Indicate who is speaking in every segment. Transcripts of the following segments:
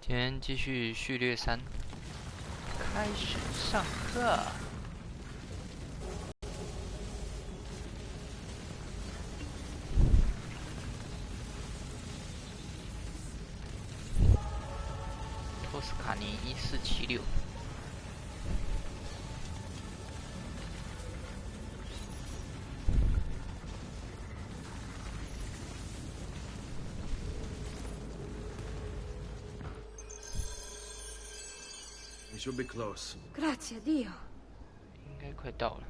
Speaker 1: 今天继续序列3，开始上课。托斯卡尼1476。
Speaker 2: We should be close.
Speaker 3: Grazie a Dio.
Speaker 1: 应该快到了。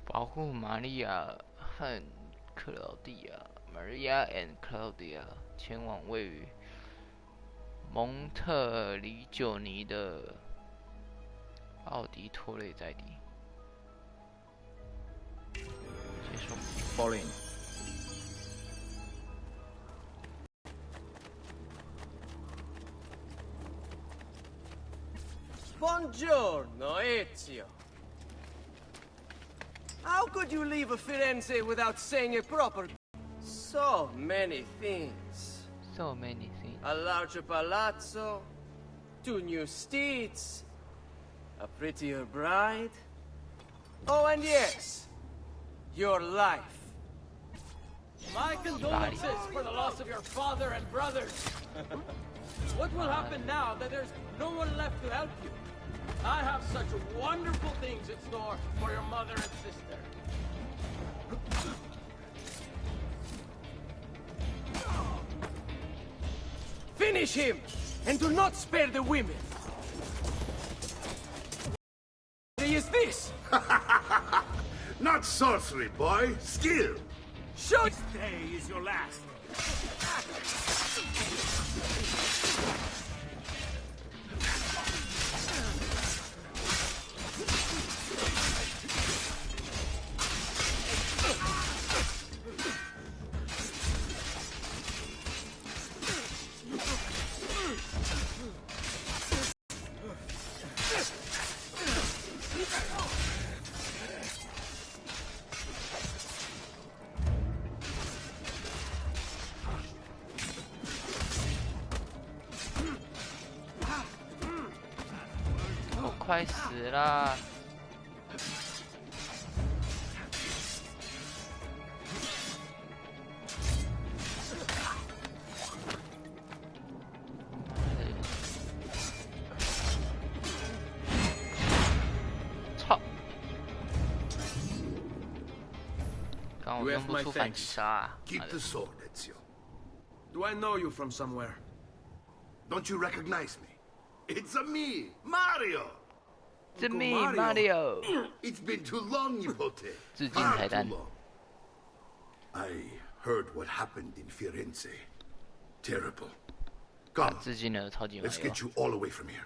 Speaker 1: 保护玛利亚和克劳迪亚 （Maria and Claudia） 前往位于蒙特里久尼的奥迪托雷在地。接受。
Speaker 2: Fall in.
Speaker 4: Buongiorno, Ezio. How could you leave Firenze without saying a proper... So many things.
Speaker 1: So many things.
Speaker 4: A larger palazzo, 2 new steeds, a prettier bride. Oh, and yes, your life.
Speaker 5: My condolences for the loss of your father and brothers. What will happen now that there's no one left to help you? I have such wonderful things in store for your mother and sister.
Speaker 4: Finish him, and do not spare the women. What is this?
Speaker 6: Not sorcery, boy. Skill.
Speaker 4: Show
Speaker 6: This day is your last.
Speaker 1: 快死啦！操！刚我用不出反击杀啊！
Speaker 6: Keep the sword, Ezio.
Speaker 2: Do I know you from somewhere?
Speaker 6: Don't you recognize me? It's a me, Mario.
Speaker 1: It's me, Mario.
Speaker 6: It's been too long, Nipote.
Speaker 1: 致敬彩蛋。
Speaker 6: I heard what happened in Firenze. Terrible. Come,
Speaker 1: 致敬了超级马
Speaker 6: let's
Speaker 1: 里奥
Speaker 6: get。you all away from here.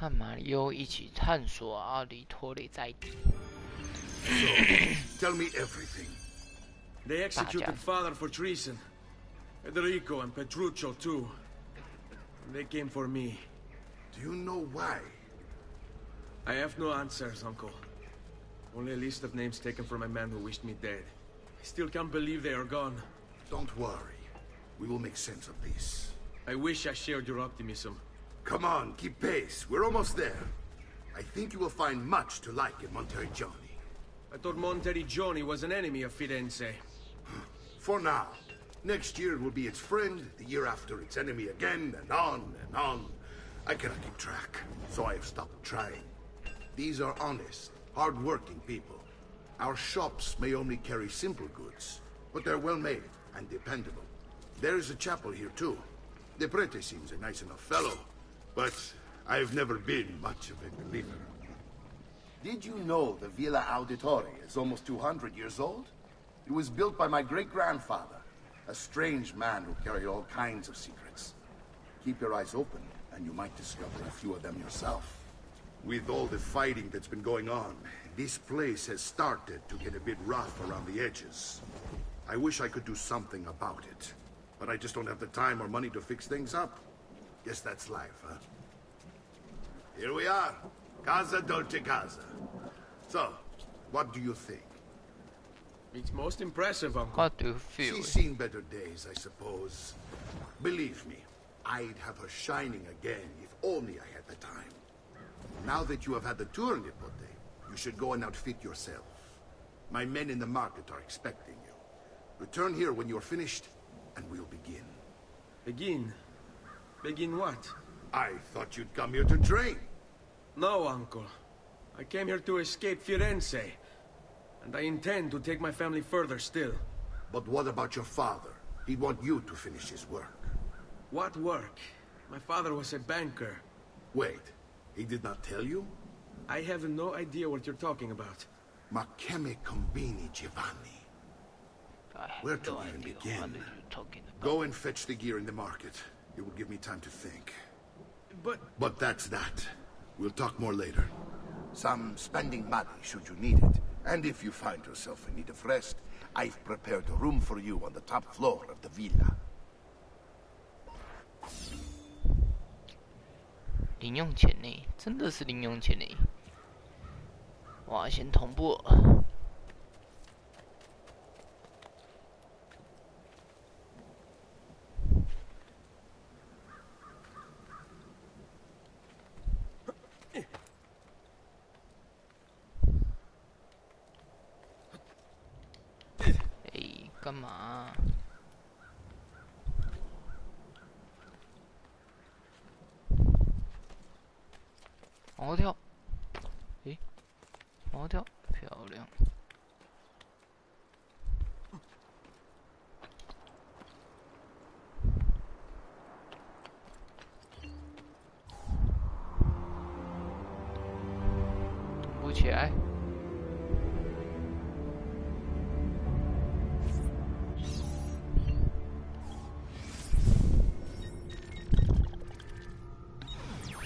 Speaker 6: 和马里奥一起探索奥迪托雷在地。 Tell me everything.
Speaker 2: They executed father for treason. Federico and Petruccio too. They came for me.
Speaker 6: Do you know why?
Speaker 2: I have no answers, Uncle. Only a list of names taken from a man who wished me dead. I still can't believe they are gone.
Speaker 6: Don't worry. We will make sense of this.
Speaker 2: I wish I shared your optimism.
Speaker 6: Come on, keep pace. We're almost there. I think you will find much to like in Monteriggioni.
Speaker 2: I thought Monteriggioni was an enemy of Firenze.
Speaker 6: For now. Next year it will be its friend, the year after its enemy again, and on and on. I cannot keep track, so I have stopped trying. These are honest, hard-working people. Our shops may only carry simple goods, but they're well made and dependable. There is a chapel here too. The prete seems a nice enough fellow, but I've never been much of a believer.
Speaker 3: Did you know the Villa Auditore is almost 200 years old? It was built by my great-grandfather, a strange man who carried all kinds of secrets. Keep your eyes open, and you might discover a few of them yourself.
Speaker 6: With all the fighting that's been going on, this place has started to get a bit rough around the edges. I wish I could do something about it, but I just don't have the time or money to fix things up. Guess that's life, huh? Here we are. Casa Dolce Casa. So, what do you think?
Speaker 2: It's most impressive, Uncle.
Speaker 1: What do you feel?
Speaker 6: She's seen better days, I suppose. Believe me, I'd have her shining again if only I had the time. Now that you have had the tour, Nipote, you should go and outfit yourself. My men in the market are expecting you. Return here when you're finished, and we'll begin.
Speaker 2: Begin? Begin what?
Speaker 6: I thought you'd come here to train.
Speaker 2: No, Uncle. I came here to escape Firenze. And I intend to take my family further still.
Speaker 6: But what about your father? He'd want you to finish his work.
Speaker 2: What work? My father was a banker.
Speaker 6: Wait, he did not tell you?
Speaker 2: I have no idea what you're talking about.
Speaker 6: Ma che me combini, Giovanni? Where to even begin? Go and fetch the gear in the market. It will give me time to think. But that's that. We'll talk more later.
Speaker 3: Some spending money should you need it. And if you find yourself in need of rest, I've prepared a room for you on the top floor of the villa.
Speaker 1: 零用钱呢？真的是零用钱呢！我要先同步。哎，干嘛？往后跳，诶，往后跳，漂亮。同步起来。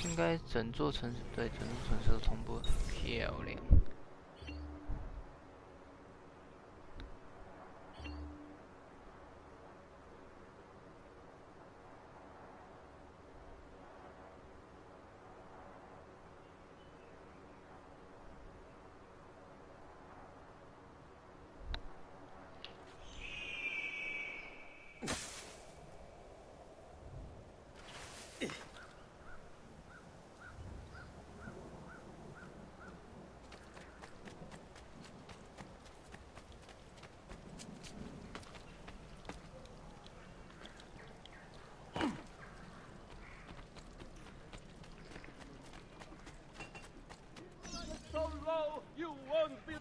Speaker 1: 应该整座城市对整座城市都同步，漂亮。
Speaker 5: So low, you won't be.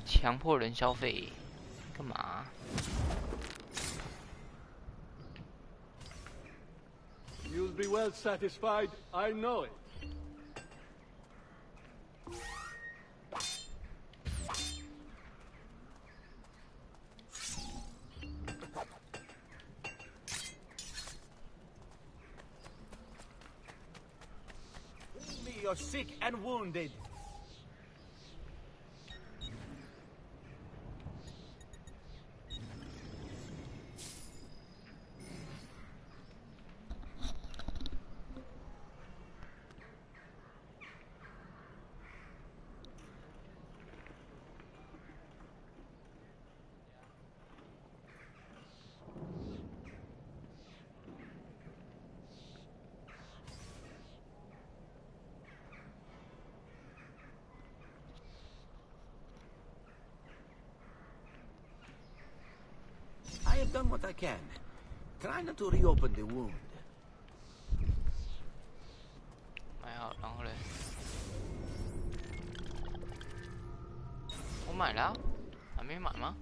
Speaker 1: 强迫人消费，干嘛？
Speaker 5: You'll be well satisfied, I know it.
Speaker 7: You're sick and wounded. have done what I can. Try not to reopen the wound.
Speaker 1: 买好，然后嘞，我买了啊，还没买吗？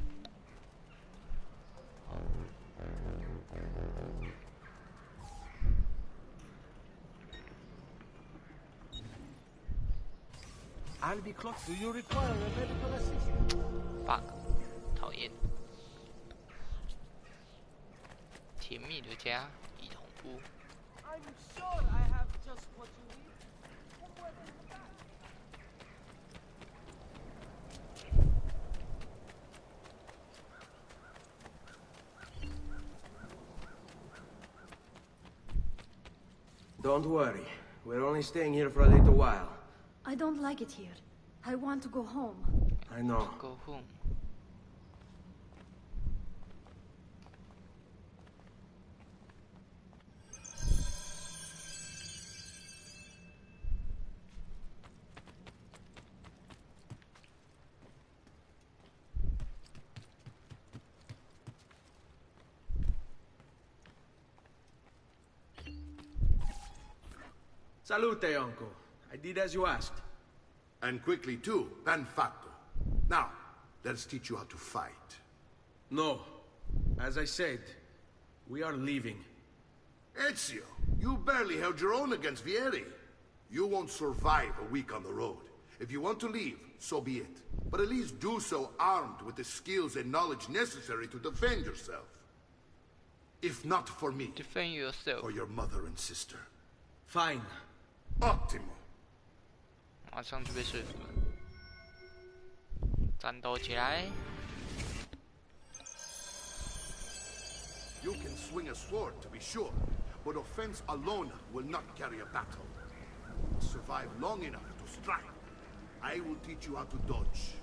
Speaker 7: I'll be close. Do you require a medical assistant?
Speaker 1: bug， 讨厌。甜蜜的家，一桶屋。
Speaker 5: I'm sure I have just what you need.
Speaker 2: Don't worry. We're only staying here for a little while.
Speaker 8: I don't like it here. I want to go home.
Speaker 2: I know.
Speaker 1: Go home.
Speaker 2: Salute, uncle. I did as you asked.
Speaker 6: And quickly too, ben fatto. Now, let's teach you how to fight.
Speaker 2: No. As I said, we are leaving.
Speaker 6: Ezio, you barely held your own against Vieri. You won't survive a week on the road. If you want to leave, so be it. But at least do so armed with the skills and knowledge necessary to defend yourself. If not for me,
Speaker 1: Defend yourself.
Speaker 6: for your mother and sister.
Speaker 2: Fine.
Speaker 6: Ottimo.
Speaker 1: 马上就被说服了。战斗起来！
Speaker 6: You can swing a sword, to be sure, but offense alone will not carry a battle. Survive long enough to strike. I will teach you how to dodge.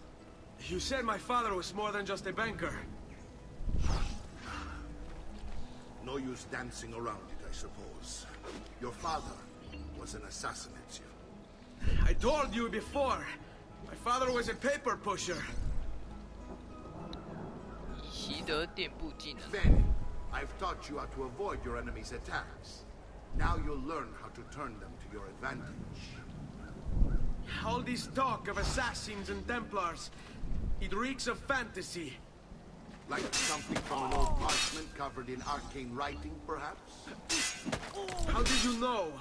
Speaker 2: You said my father was more than just a banker.
Speaker 6: No use dancing around it, I suppose. Your father was an assassin, Ezio.
Speaker 2: I told you before. My father was a paper pusher.
Speaker 1: 以习得垫步技能。
Speaker 6: Bene, I've taught you how to avoid your enemy's attacks. Now you'll learn how to turn them to your advantage.
Speaker 2: All this talk of assassins and Templars, it reeks of fantasy.
Speaker 6: Like something from an old parchment covered in arcane writing, perhaps?
Speaker 2: How did you know?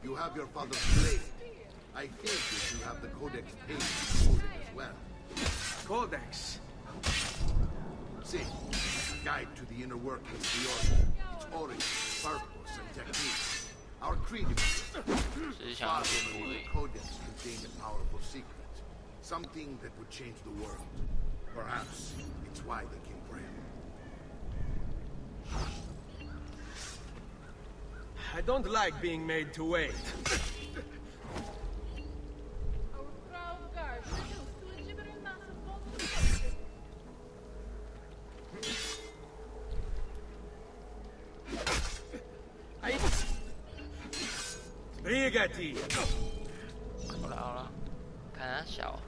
Speaker 6: You have your father's blade. I think you have the Codex page holding as well.
Speaker 2: Codex.
Speaker 6: See, a guide to the inner workings of the Order, its origin, purpose, and techniques. Our creed is
Speaker 1: 只是想要垫步而
Speaker 6: the
Speaker 1: 已。
Speaker 6: Codex contained a powerful secret. Something that would change the world. Perhaps it's why they came for him.
Speaker 2: I don't like being made to wait.
Speaker 9: Our proud guards reduced to a gibbering mass of bones.
Speaker 2: Brigati!
Speaker 1: 好了好了，看他小。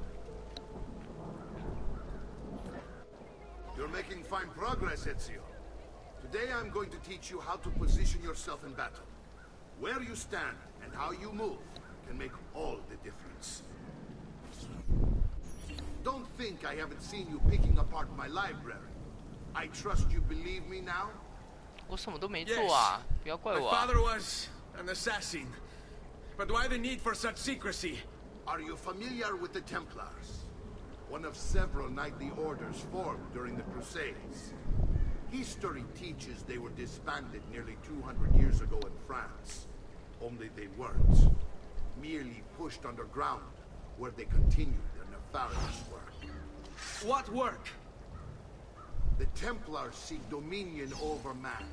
Speaker 6: You're making fine progress, Ezio. Today I'm going to teach you how to position yourself in battle. Where you stand and how you move can make all the difference. Don't think I haven't seen you picking apart my library. I trust you believe me now?
Speaker 1: 我什么都没做啊，不要怪
Speaker 2: My
Speaker 1: 我啊。
Speaker 2: father was an assassin. But why the need for such secrecy?
Speaker 6: Are you familiar with the Templars? One of several knightly orders formed during the Crusades. History teaches they were disbanded nearly 200 years ago in France. Only they weren't. Merely pushed underground, where they continued their nefarious work.
Speaker 2: What work?
Speaker 6: The Templars seek dominion over man,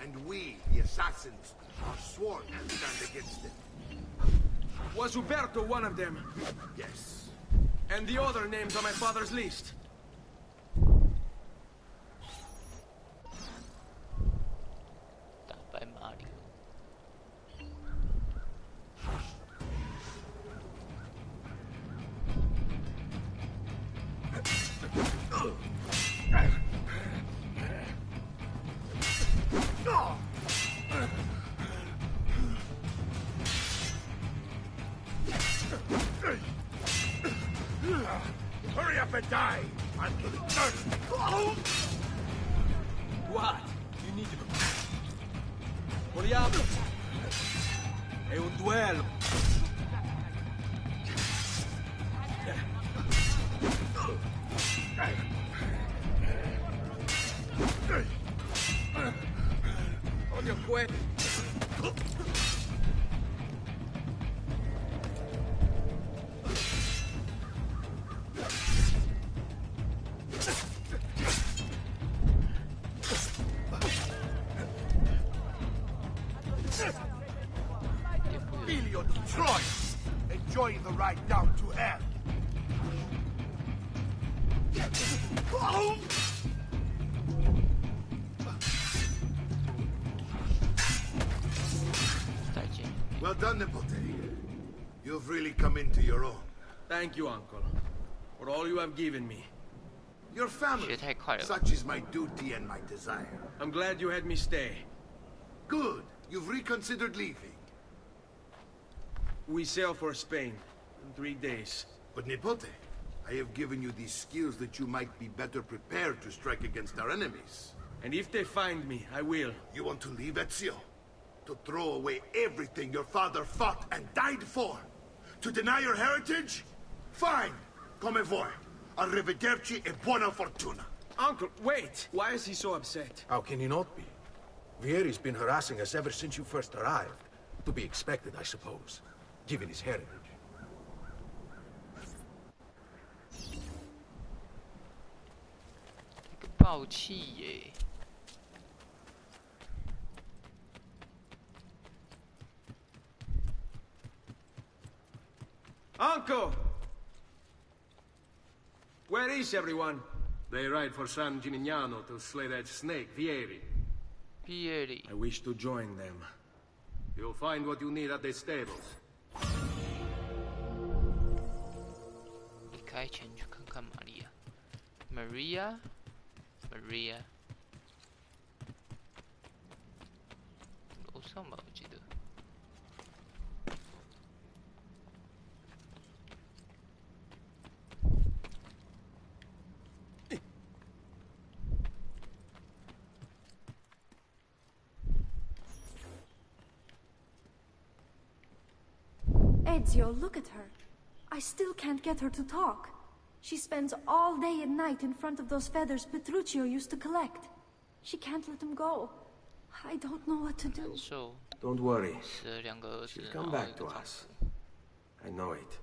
Speaker 6: and we, the assassins, are sworn to stand against it.
Speaker 2: Was Uberto one of them?
Speaker 6: Yes.
Speaker 2: And the other names on my father's list?
Speaker 1: By Mario.
Speaker 6: die until eternity.
Speaker 4: What? You need to... Vogliamo... È un duello. On your cuello.
Speaker 6: Filio di Troy! Enjoy the ride down to hell. Well done, Nipote. You've really come into your own.
Speaker 2: Thank you, Uncle, for all you have given me.
Speaker 6: Your family,
Speaker 1: 学太快了。
Speaker 6: such is my duty and my desire.
Speaker 2: I'm glad you had me stay.
Speaker 6: Good. You've reconsidered leaving.
Speaker 2: We sail for Spain in 3 days.
Speaker 6: But Nipote, I have given you these skills that you might be better prepared to strike against our enemies.
Speaker 2: And if they find me, I will.
Speaker 6: You want to leave Ezio? To throw away everything your father fought and died for? To deny your heritage? Fine. Come vuoi. Arrivederci e buona fortuna.
Speaker 2: Uncle, wait! Why is he so upset?
Speaker 7: How can he not be? Vieri's been harassing us ever since you first arrived. To be expected, I suppose, given his heritage.
Speaker 1: 这个暴气耶！
Speaker 2: Uncle! Where is everyone?
Speaker 10: They ride for San Gimignano to slay that snake, Vieri.
Speaker 1: 毕业礼
Speaker 2: I wish to join them.
Speaker 10: You'll find what you need at the stables.
Speaker 1: 离开前去看看玛利亚，Maria，楼上吧，我记得。
Speaker 8: Ezio, look at her. I still can't get her to talk. She spends all day and night in front of those feathers Petruccio used to collect. She can't let them go. I don't know what to do.
Speaker 1: 受
Speaker 2: Don't worry.
Speaker 1: 死了2个儿子，
Speaker 2: She'll
Speaker 1: 然后
Speaker 2: come
Speaker 1: 一
Speaker 2: back
Speaker 1: 个
Speaker 2: to
Speaker 1: 丈
Speaker 2: us.
Speaker 1: 夫。
Speaker 2: I know it.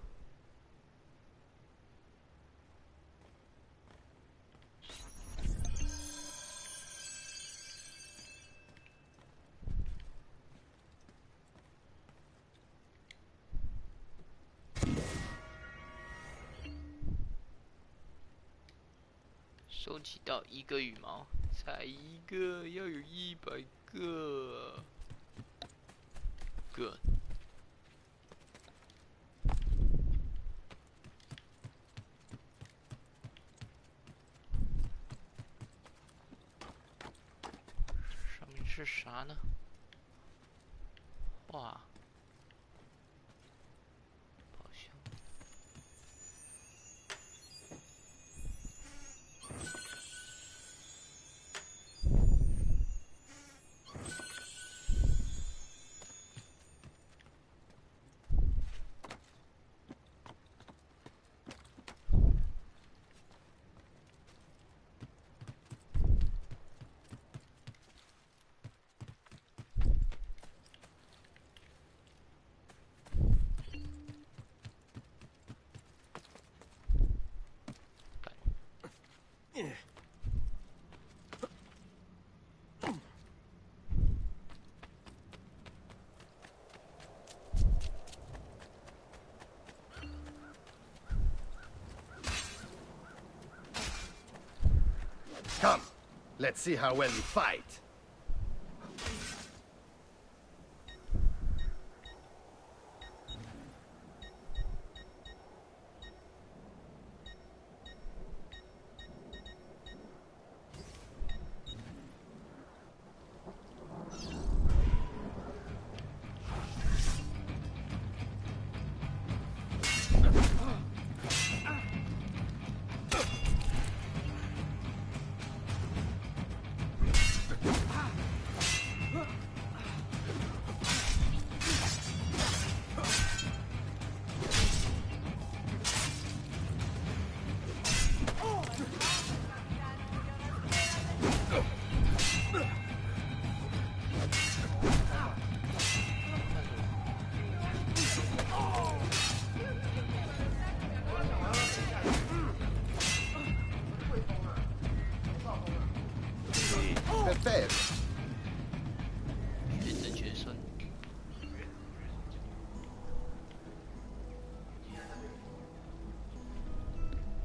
Speaker 1: “收集到1个羽毛，才1个，要有100个。Good。 上面是啥呢？哇！宝箱。
Speaker 3: Come, let's see how well you fight. Perfetto.
Speaker 1: 学子绝孙。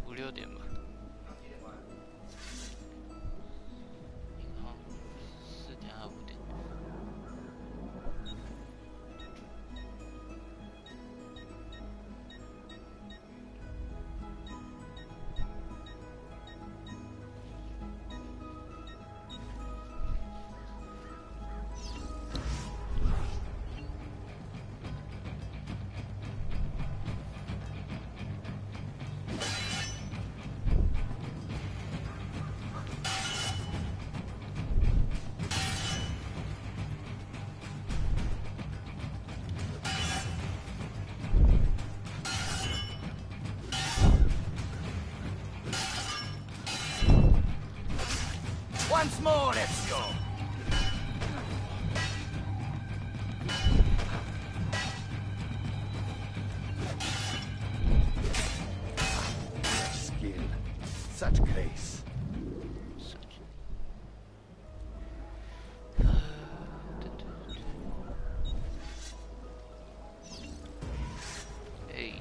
Speaker 1: 5、6点吧。银行4点还5点。
Speaker 3: Once more, Ezio! Skill. Such grace.
Speaker 1: Hey.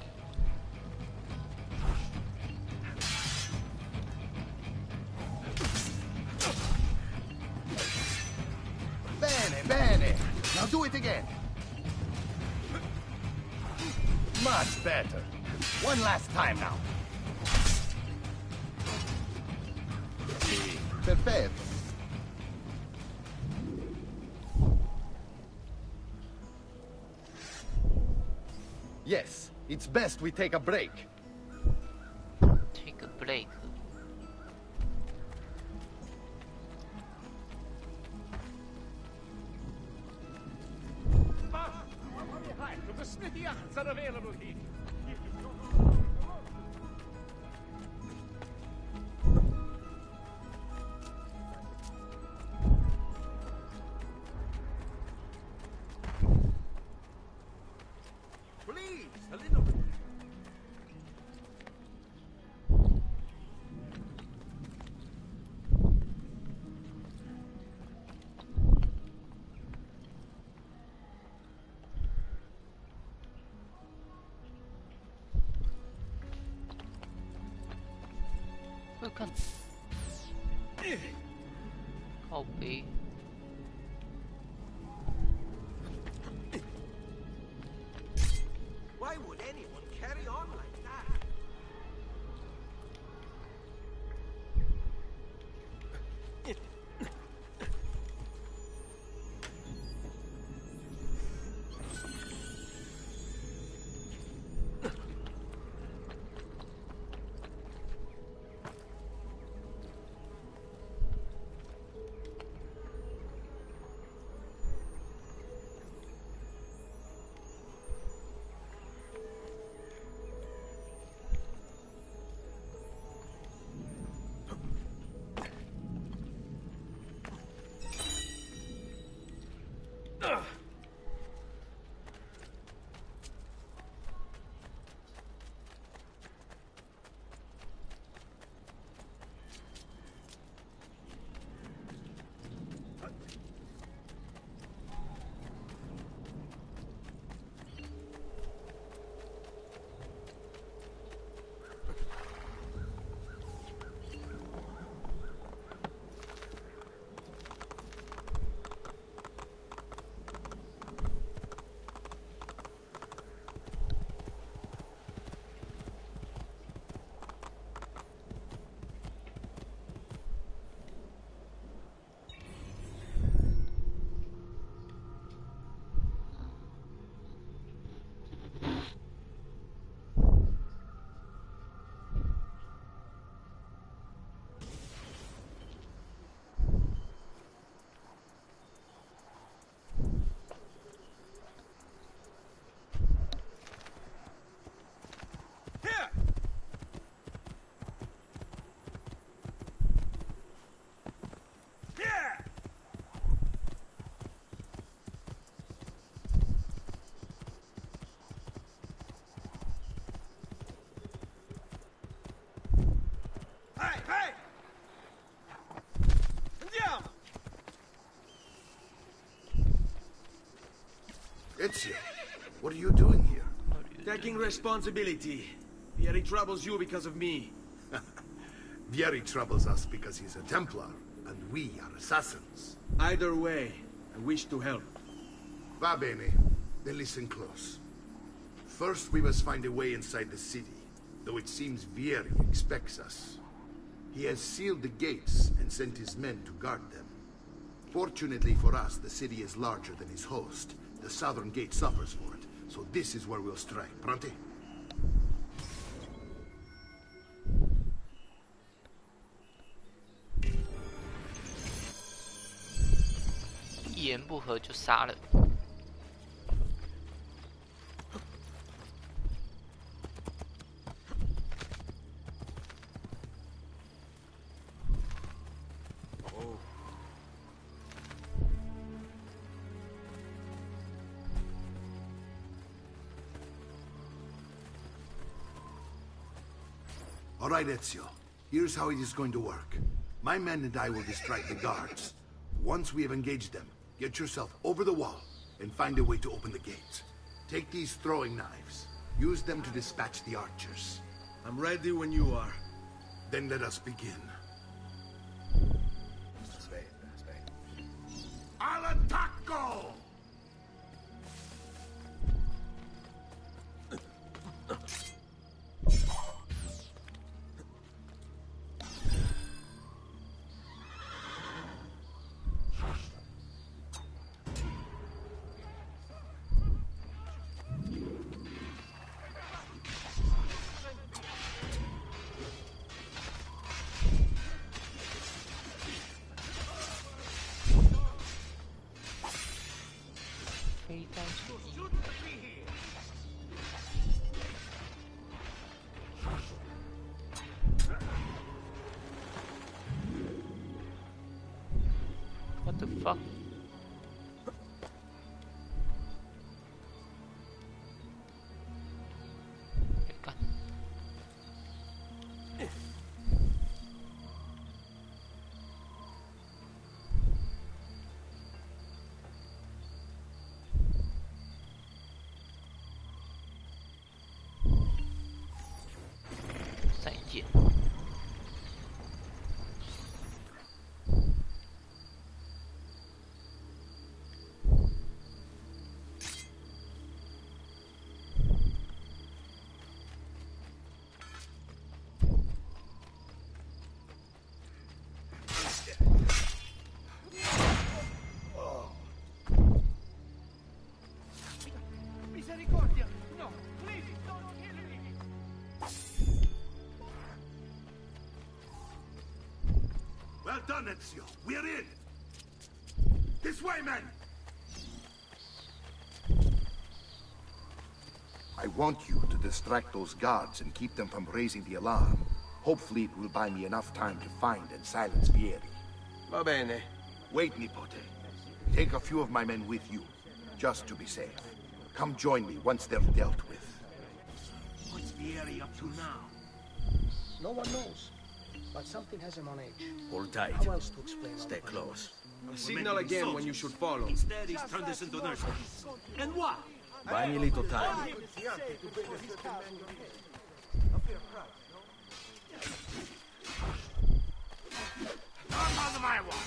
Speaker 3: Bene, bene. Now do it again. Much better. One last time now. Perfetto. Yes, it's best we take a break.
Speaker 1: Take a break.
Speaker 10: The smithy irons are available here. Please, a little bit.
Speaker 1: 看，靠背。
Speaker 5: Why would anyone carry on like that?
Speaker 6: Ezio, what are you doing here?
Speaker 2: Taking responsibility. Vieri troubles you because of me.
Speaker 6: Vieri troubles us because he's a Templar, and we are assassins.
Speaker 2: Either way, I wish to help.
Speaker 6: Va bene. Then listen close. First, we must find a way inside the city, though it seems Vieri expects us. He has sealed the gates and sent his men to guard them. Fortunately for us, the city is larger than his host. The southern gate suffers for it, so this is where we'll strike. Pronti?
Speaker 1: 一言不合就杀了。
Speaker 6: All right, Ezio. Here's how it is going to work. My men and I will distract the guards. Once we have engaged them, get yourself over the wall and find a way to open the gate. Take these throwing knives. Use them to dispatch the archers.
Speaker 2: I'm ready when you are.
Speaker 6: Then let us begin. Al attacco!
Speaker 1: What the fuck? God.再见。
Speaker 5: Misericordia! No, please, don't kill me!
Speaker 6: Well done, Ezio. We're in. This way, men!
Speaker 3: I want you to distract those guards and keep them from raising the alarm. Hopefully it will buy me enough time to find and silence Vieri.
Speaker 2: Va bene.
Speaker 3: Wait, Nipote. Take a few of my men with you, just to be safe. Come join me once they're dealt with.
Speaker 10: What's Vieri up to now?
Speaker 11: No one knows, but something has him on edge.
Speaker 10: Hold tight.
Speaker 11: How else to explain
Speaker 10: Stay close.
Speaker 2: I'll signal again when you should follow.
Speaker 10: Instead, he's turned this into nursery. And what? Buy me a little time.
Speaker 6: Come on my one!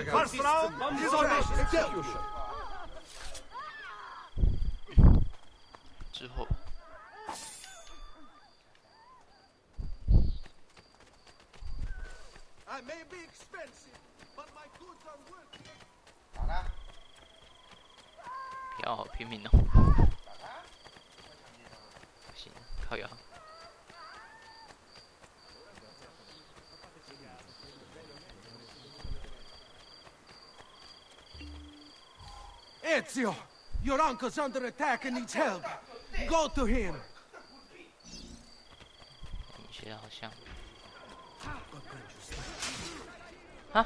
Speaker 10: First round is on execution.
Speaker 1: 之后，
Speaker 5: I may be expensive, but my good
Speaker 1: 不要拼命哦！不行，靠腰。
Speaker 12: Ezio, your uncle's under attack and needs help. Go to him.
Speaker 1: 你学的好像。啊！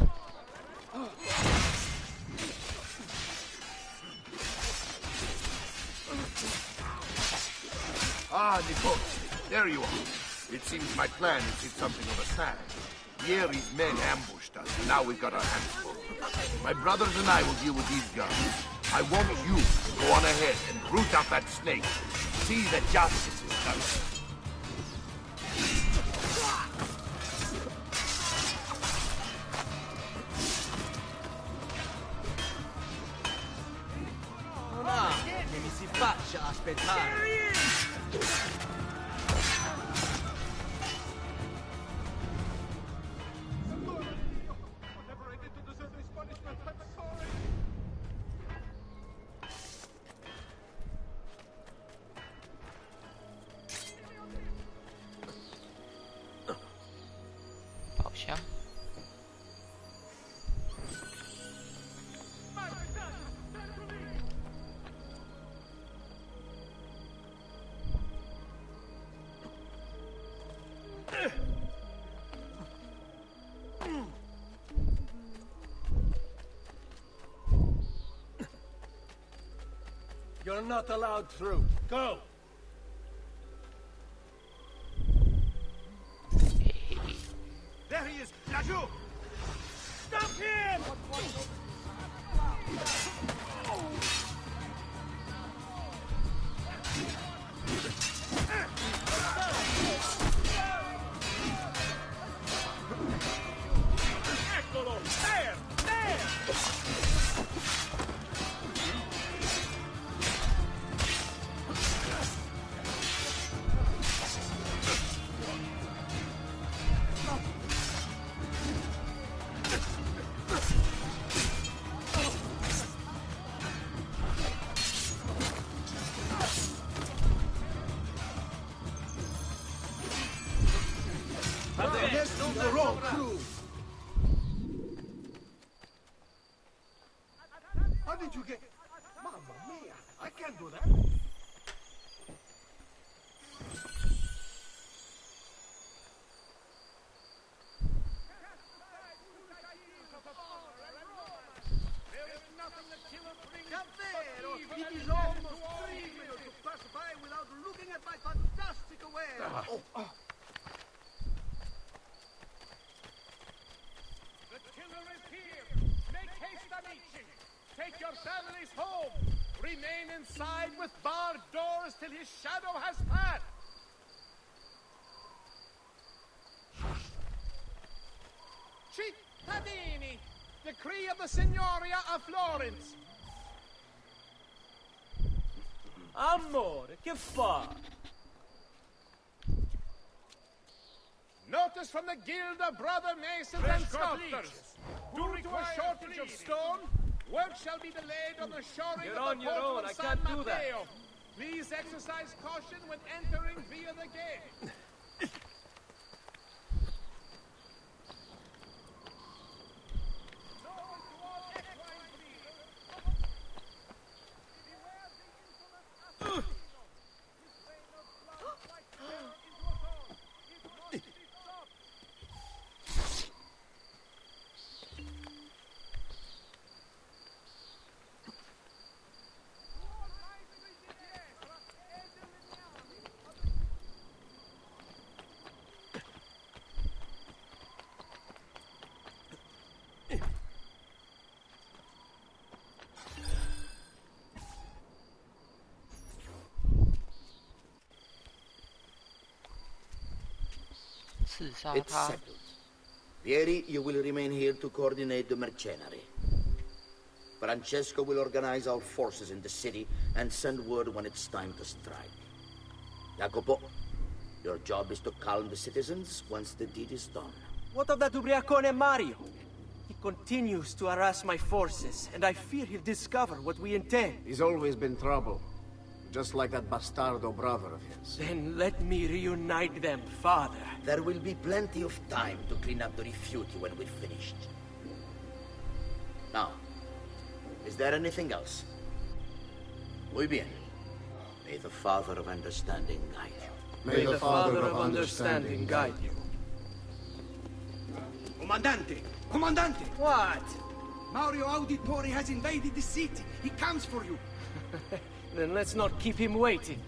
Speaker 3: Ah, Nicole, there you are. It seems my plan has hit something of a snag. Vieri's men ambushed us, and now we've got our hands full. My brothers and I will deal with these guys. I want you to go on ahead and root out that snake. See that justice is done.
Speaker 4: Che mi si faccia aspettare.
Speaker 11: You're not allowed through. Go!
Speaker 12: There he is! Laju! Stop him! Eccolo! There! There! The wrong crew! How did you get... Mamma mia! I can't do that! Davvero! It is almost trivial to pass by without looking at my fantastic wares! Take your families home! Remain inside with barred doors till his shadow has passed! Cittadini! Decree of the Signoria of Florence!
Speaker 4: Amore, che fa?
Speaker 12: Notice from the Guild of Brother Masons and Sculptors. Due to a shortage of stone, work shall be delayed on the shoring
Speaker 4: You're
Speaker 12: of
Speaker 4: on
Speaker 12: the
Speaker 4: your
Speaker 12: port
Speaker 4: own.
Speaker 12: of
Speaker 4: I
Speaker 12: San
Speaker 4: can't do that.
Speaker 12: Matteo. Please exercise caution when entering via the gate.
Speaker 13: It's settled. Vieri, you will remain here to coordinate the mercenary. Francesco will organize our forces in the city and send word when it's time to strike. Jacopo, your job is to calm the citizens once the deed is done.
Speaker 4: What of that ubriacone Mario? He continues to harass my forces, and I fear he'll discover what we intend.
Speaker 11: He's always been trouble. Just like that bastardo brother of his.
Speaker 4: Then let me reunite them, Father.
Speaker 13: There will be plenty of time to clean up the refuge when we're finished. Now, is there anything else? Muy bien. May the Father of Understanding guide you.
Speaker 4: May the Father of Understanding guide you.
Speaker 10: Comandante! Comandante!
Speaker 4: What?
Speaker 10: Mario Auditore has invaded the city. He comes for you.
Speaker 4: Then let's not keep him waiting.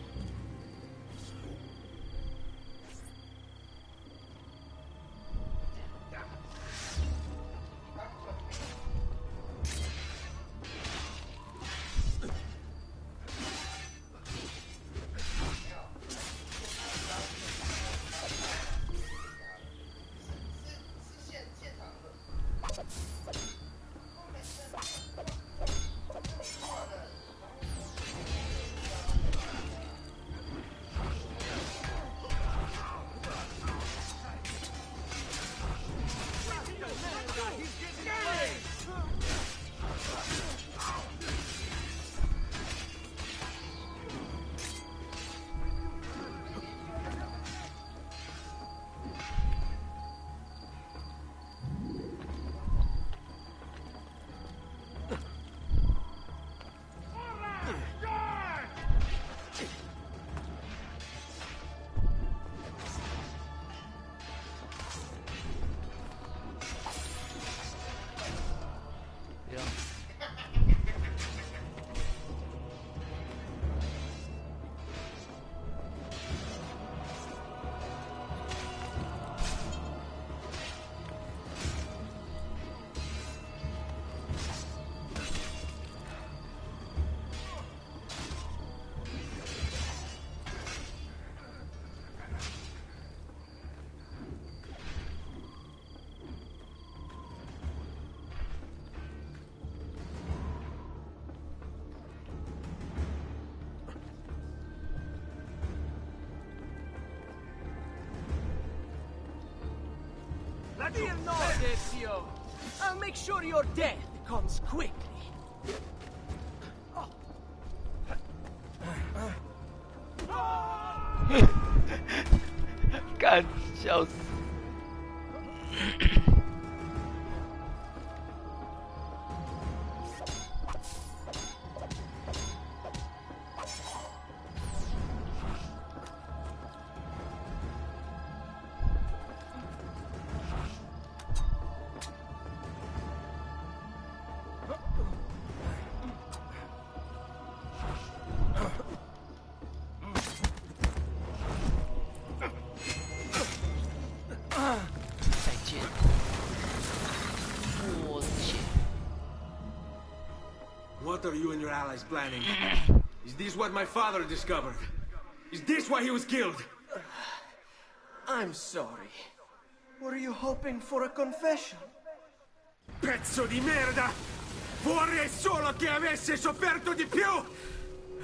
Speaker 4: Dear no, Ezio. I'll make sure your death comes quickly.
Speaker 1: God, 笑死！What
Speaker 2: are you and your allies planning? Is this what my father discovered? Is this why he was killed?
Speaker 4: I'm sorry. Were you hoping for a confession?
Speaker 2: Pezzo di merda! Vorrei solo che avesse sofferto di più!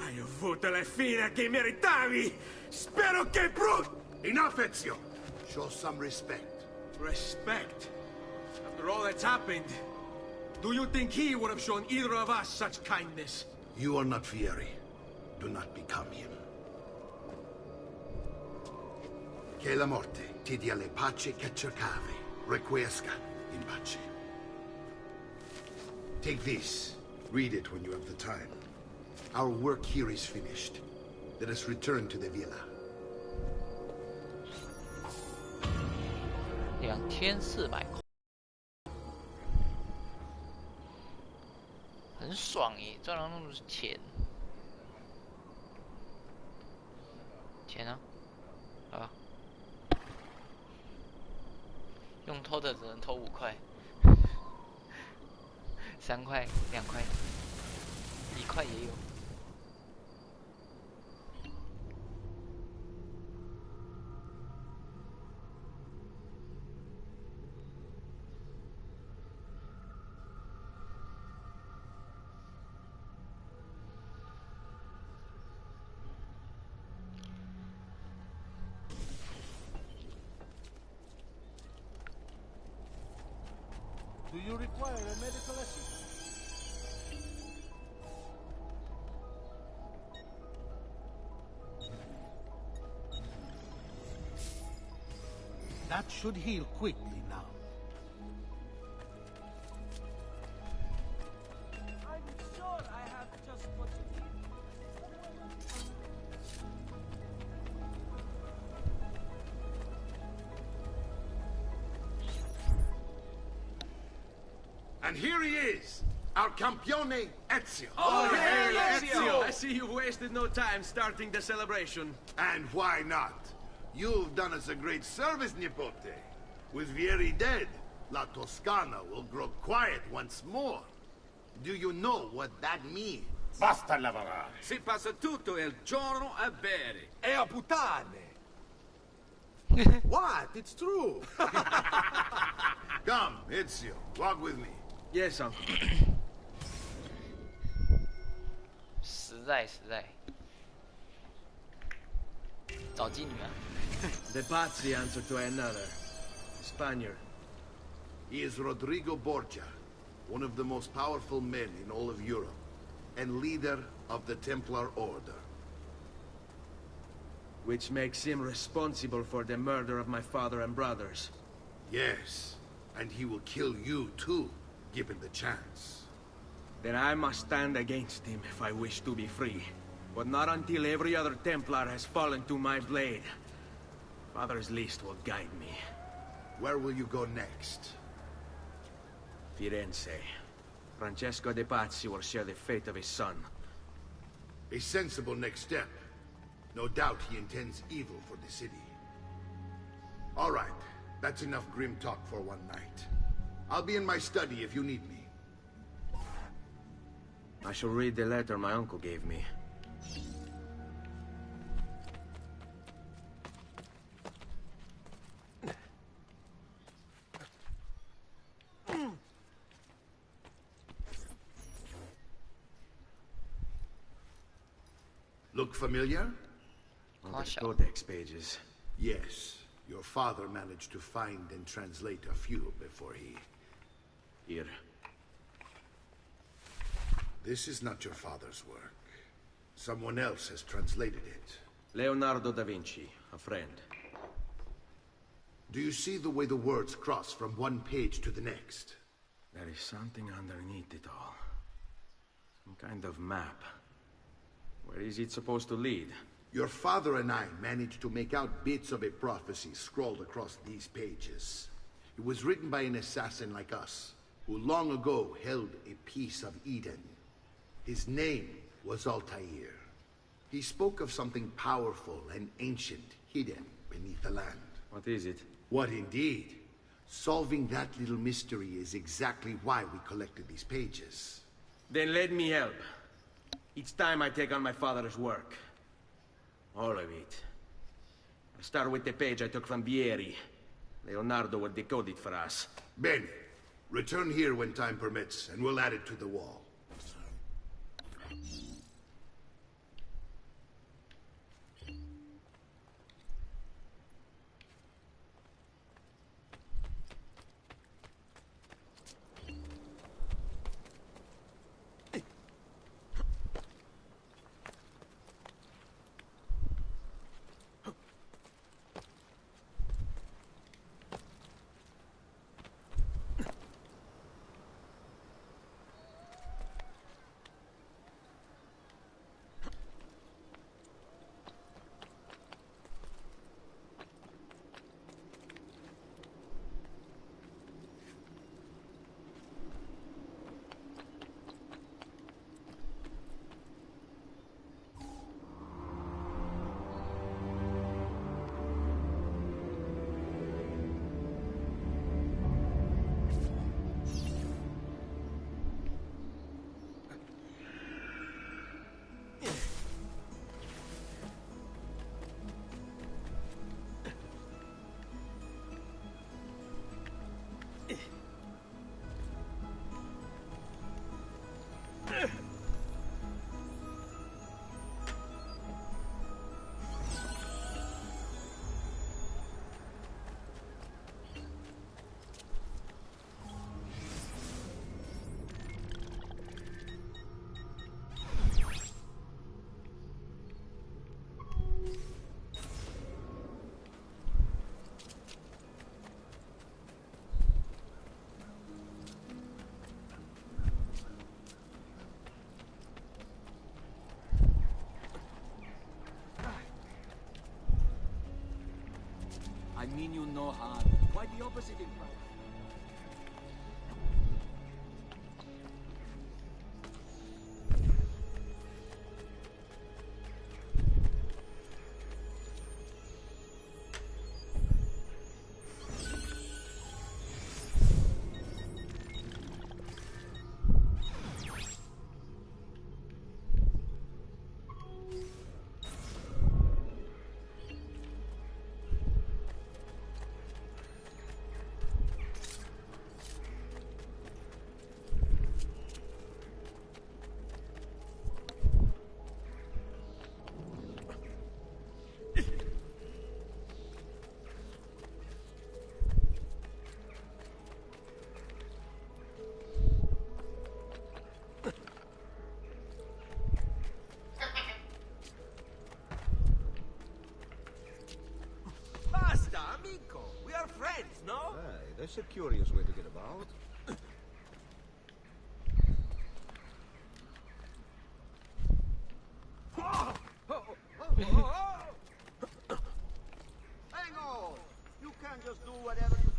Speaker 2: Hai avuto la fine che meritavi! Spero che
Speaker 6: Enough, Ezio! Show some respect.
Speaker 2: Respect? After all that's happened, do you think he would have shown either of us such kindness?
Speaker 6: You are not Fieri. Do not become him. Che la morte ti dia le pace che cercavi. Requiesca in pace. Take this. Read it when you have the time. Our work here is finished. Let us return to the villa.
Speaker 1: 2400块，很爽耶，赚到那么多钱。钱啊，啊，用偷的只能偷5块，3块、2块、1块也有。
Speaker 12: Do you require a medical assistant? That should heal quickly now.
Speaker 5: I'm sure I have just what you need.
Speaker 6: And here he is, our campione Ezio.
Speaker 4: Oh, hey, Ezio! I see you've wasted no time starting the celebration.
Speaker 6: And why not? You've done us a great service, Nipote. With Vieri dead, La Toscana will grow quiet once more. Do you know what that means?
Speaker 2: Basta lavorare.
Speaker 10: Si passa tutto il giorno a bere.
Speaker 7: E a puttane! What? It's true!
Speaker 6: Come, Ezio, walk with me.
Speaker 4: Yes, uncle.
Speaker 1: 实在。找妓女啊！
Speaker 4: The Pazzi answer to another. Spaniard.
Speaker 6: He is Rodrigo Borgia, one of the most powerful men in all of Europe, and leader of the Templar Order.
Speaker 4: Which makes him responsible for the murder of my father and brothers.
Speaker 6: Yes, and he will kill you too, given the chance.
Speaker 4: Then I must stand against him if I wish to be free. But not until every other Templar has fallen to my blade. Father's list will guide me.
Speaker 6: Where will you go next?
Speaker 4: Firenze. Francesco de Pazzi will share the fate of his son.
Speaker 6: A sensible next step. No doubt he intends evil for the city. All right, that's enough grim talk for one night. I'll be in my study if you need me.
Speaker 4: I shall read the letter my uncle gave me.
Speaker 6: Look familiar?
Speaker 4: Oh, the codex pages.
Speaker 6: Yes. Your father managed to find and translate a few before he...
Speaker 4: Here.
Speaker 6: This is not your father's work. Someone else has translated it.
Speaker 4: Leonardo da Vinci, a friend.
Speaker 6: Do you see the way the words cross from one page to the next?
Speaker 4: There is something underneath it all. Some kind of map. Where is it supposed to lead?
Speaker 6: Your father and I managed to make out bits of a prophecy scrawled across these pages. It was written by an assassin like us, who long ago held a piece of Eden. His name was Altair. He spoke of something powerful and ancient hidden beneath the land.
Speaker 4: What is it?
Speaker 6: What indeed? Solving that little mystery is exactly why we collected these pages.
Speaker 4: Then let me help. Each time I take on my father's work. All of it. I'll start with the page I took from Vieri. Leonardo will decode it for us.
Speaker 6: Bene. Return here when time permits, and we'll add it to the wall.
Speaker 10: mean you no harm. Quite the opposite, in fact. Basta, amico. We are friends, no?
Speaker 14: Hey, that's a curious way to get about.
Speaker 13: Hang on! You can't just do whatever you...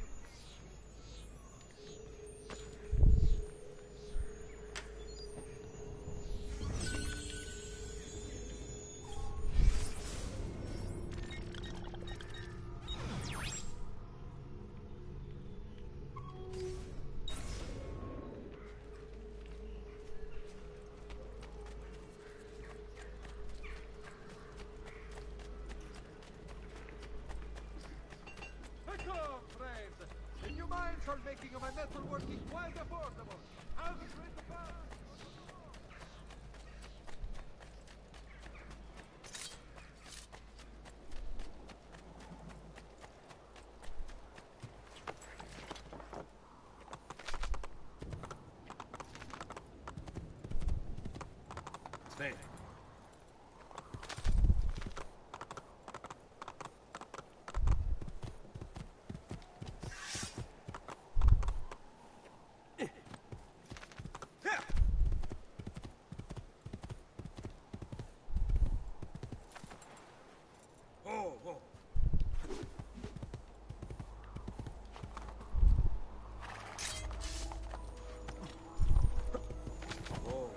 Speaker 12: Ecco, friends! The new mines are making my metal working quite affordable. I'll be straight to pass.
Speaker 10: Stay. Oh, oh. Oh.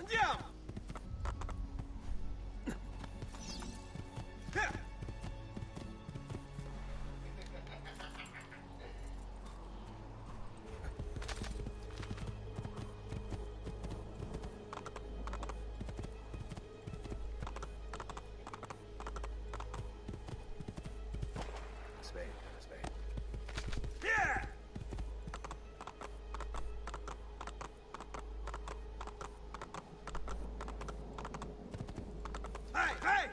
Speaker 10: Andiamo! Aspetta. Yeah! Hey, hey!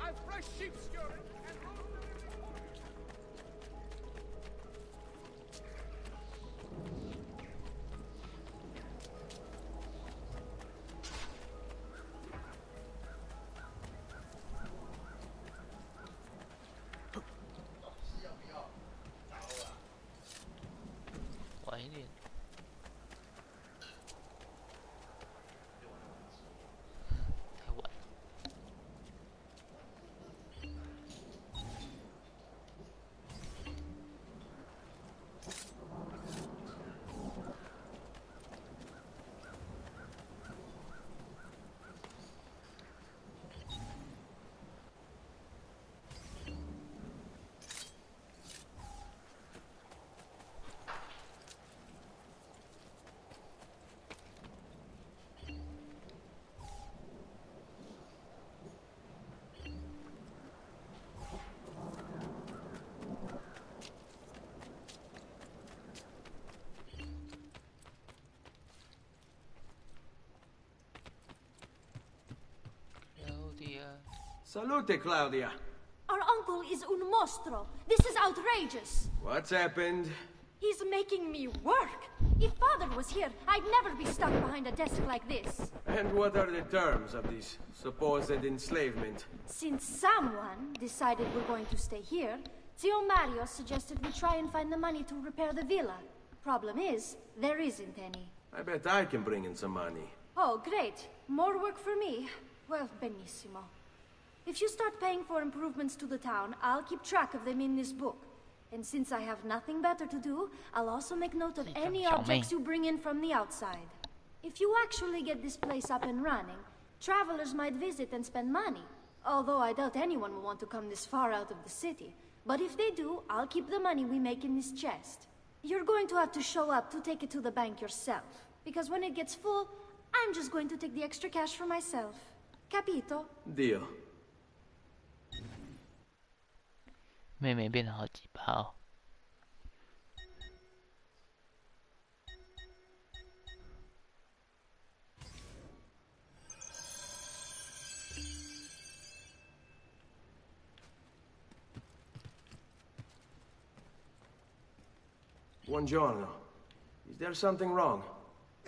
Speaker 12: I've fresh sheep skewering and
Speaker 1: 晚一点。太晚。
Speaker 4: Salute, Claudia.
Speaker 8: Our uncle is un mostro. This is outrageous.
Speaker 4: What's happened?
Speaker 8: He's making me work. If Father was here, I'd never be stuck behind a desk like this.
Speaker 4: And what are the terms of this supposed enslavement?
Speaker 8: Since someone decided we're going to stay here, Zio Mario suggested we try and find the money to repair the villa. Problem is, there isn't any.
Speaker 4: I bet I can bring in some money.
Speaker 8: Oh, great. More work for me. Well, benissimo. If you start paying for improvements to the town, I'll keep track of them in this book. And since I have nothing better to do, I'll also make note of any objects you bring in from the outside. If you actually get this place up and running, travelers might visit and spend money. Although I doubt anyone will want to come this far out of the city. But if they do, I'll keep the money we make in this chest. You're going to have to show up to take it to the bank yourself. Because when it gets full, I'm just going to take the extra cash for myself. Capito?
Speaker 4: Deal.
Speaker 1: 妹妹变得好鸡巴哦。
Speaker 4: Buongiorno. Is there something wrong?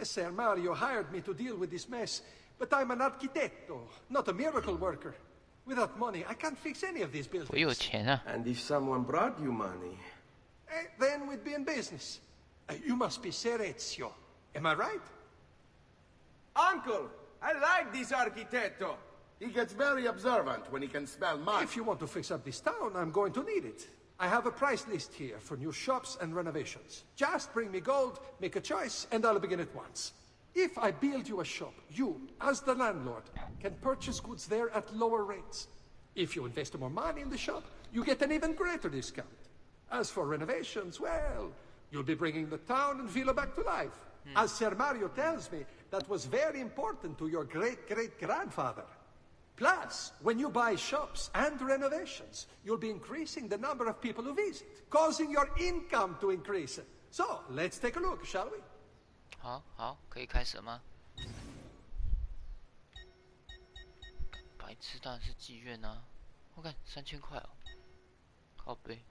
Speaker 7: Ser Mario hired me to deal with this mess, but I'm an architetto, not a miracle worker. Without money, I can't fix any of these buildings.
Speaker 1: 我有钱啊。
Speaker 4: And if someone brought you money?
Speaker 7: Then we'd be in business. You must be Serezio. Am I right?
Speaker 4: Uncle, I like this architetto.
Speaker 3: He gets very observant when he can smell mud.
Speaker 7: If you want to fix up this town, I'm going to need it. I have a price list here for new shops and renovations. Just bring me gold, make a choice, and I'll begin at once. If I build you a shop, you, as the landlord, can purchase goods there at lower rates. If you invest more money in the shop, you get an even greater discount. As for renovations, well, you'll be bringing the town and villa back to life. As Ser Mario tells me, that was very important to your great-great-grandfather. Plus, when you buy shops and renovations, you'll be increasing the number of people who visit, causing your income to increase. So, let's take a look, shall we?
Speaker 1: 好好，可以开始了吗？白痴当然是妓院啊！我看3000块哦，靠背。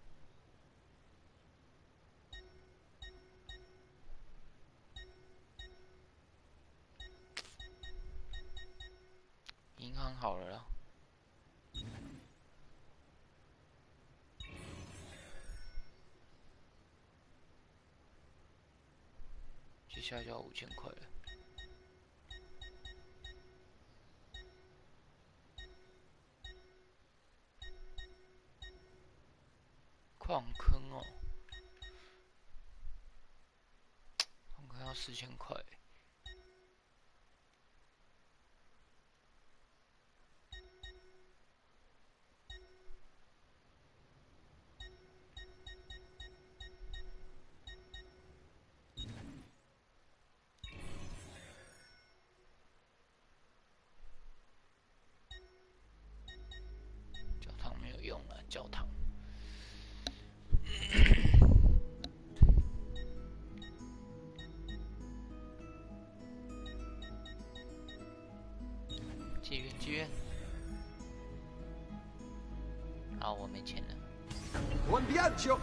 Speaker 1: 银行好了啦。接下来就要5000块了。矿坑哦，矿坑要4000块。教堂。妓院。好，我没钱了。
Speaker 7: Buon viaggio.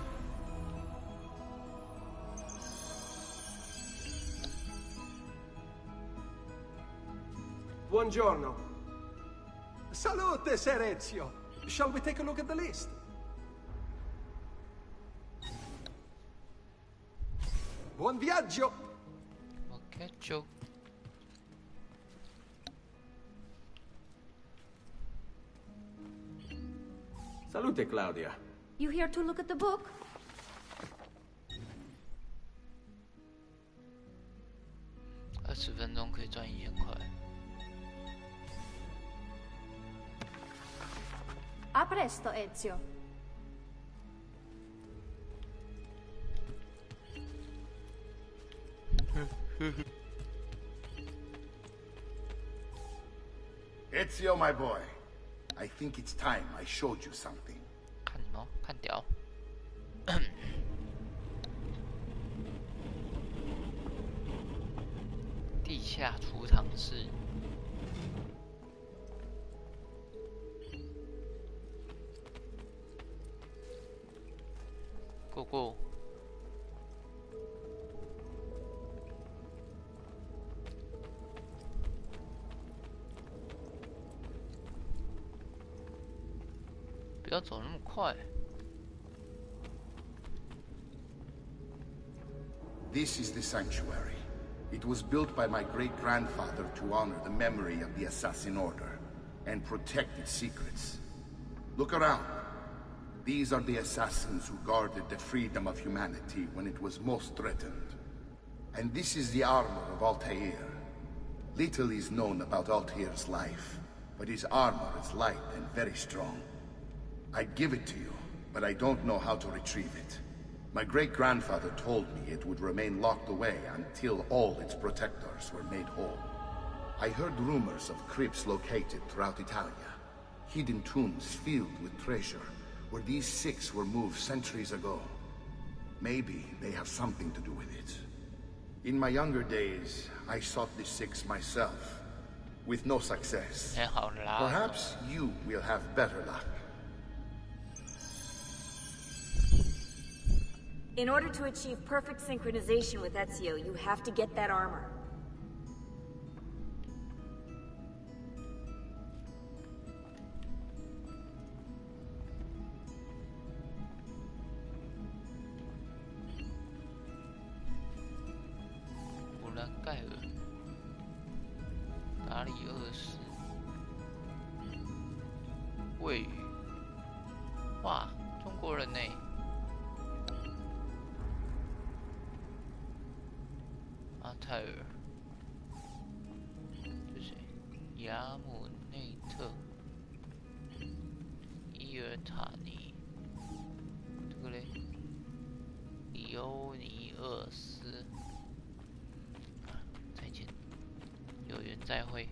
Speaker 4: Buongiorno.
Speaker 7: Salute, Serezio. Shall we take a look at the list? Buon viaggio!
Speaker 1: Buon viaggio.
Speaker 4: Salute, Claudia.
Speaker 8: You here to look at the book?20
Speaker 1: 分钟可以赚1000块。
Speaker 8: A presto, Ezio.
Speaker 3: Ezio, my boy. I think it's time I showed you something.
Speaker 1: 看哦，看屌。地下储藏室。错过。不要走那么快。
Speaker 3: This is the sanctuary. It was built by my great-grandfather to honor the memory of the Assassin Order and protect its secrets. Look around. These are the assassins who guarded the freedom of humanity when it was most threatened. And this is the armor of Altair. Little is known about Altair's life, but his armor is light and very strong. I'd give it to you, but I don't know how to retrieve it. My great-grandfather told me it would remain locked away until all its protectors were made whole. I heard rumors of crypts located throughout Italia, hidden tombs filled with treasure, where these six were moved centuries ago. Maybe they have something to do with it. In my younger days, I sought the six myself, with no success. Perhaps you will have better luck.
Speaker 15: In order to achieve perfect synchronization with Ezio, you have to get that armor.
Speaker 1: 再会。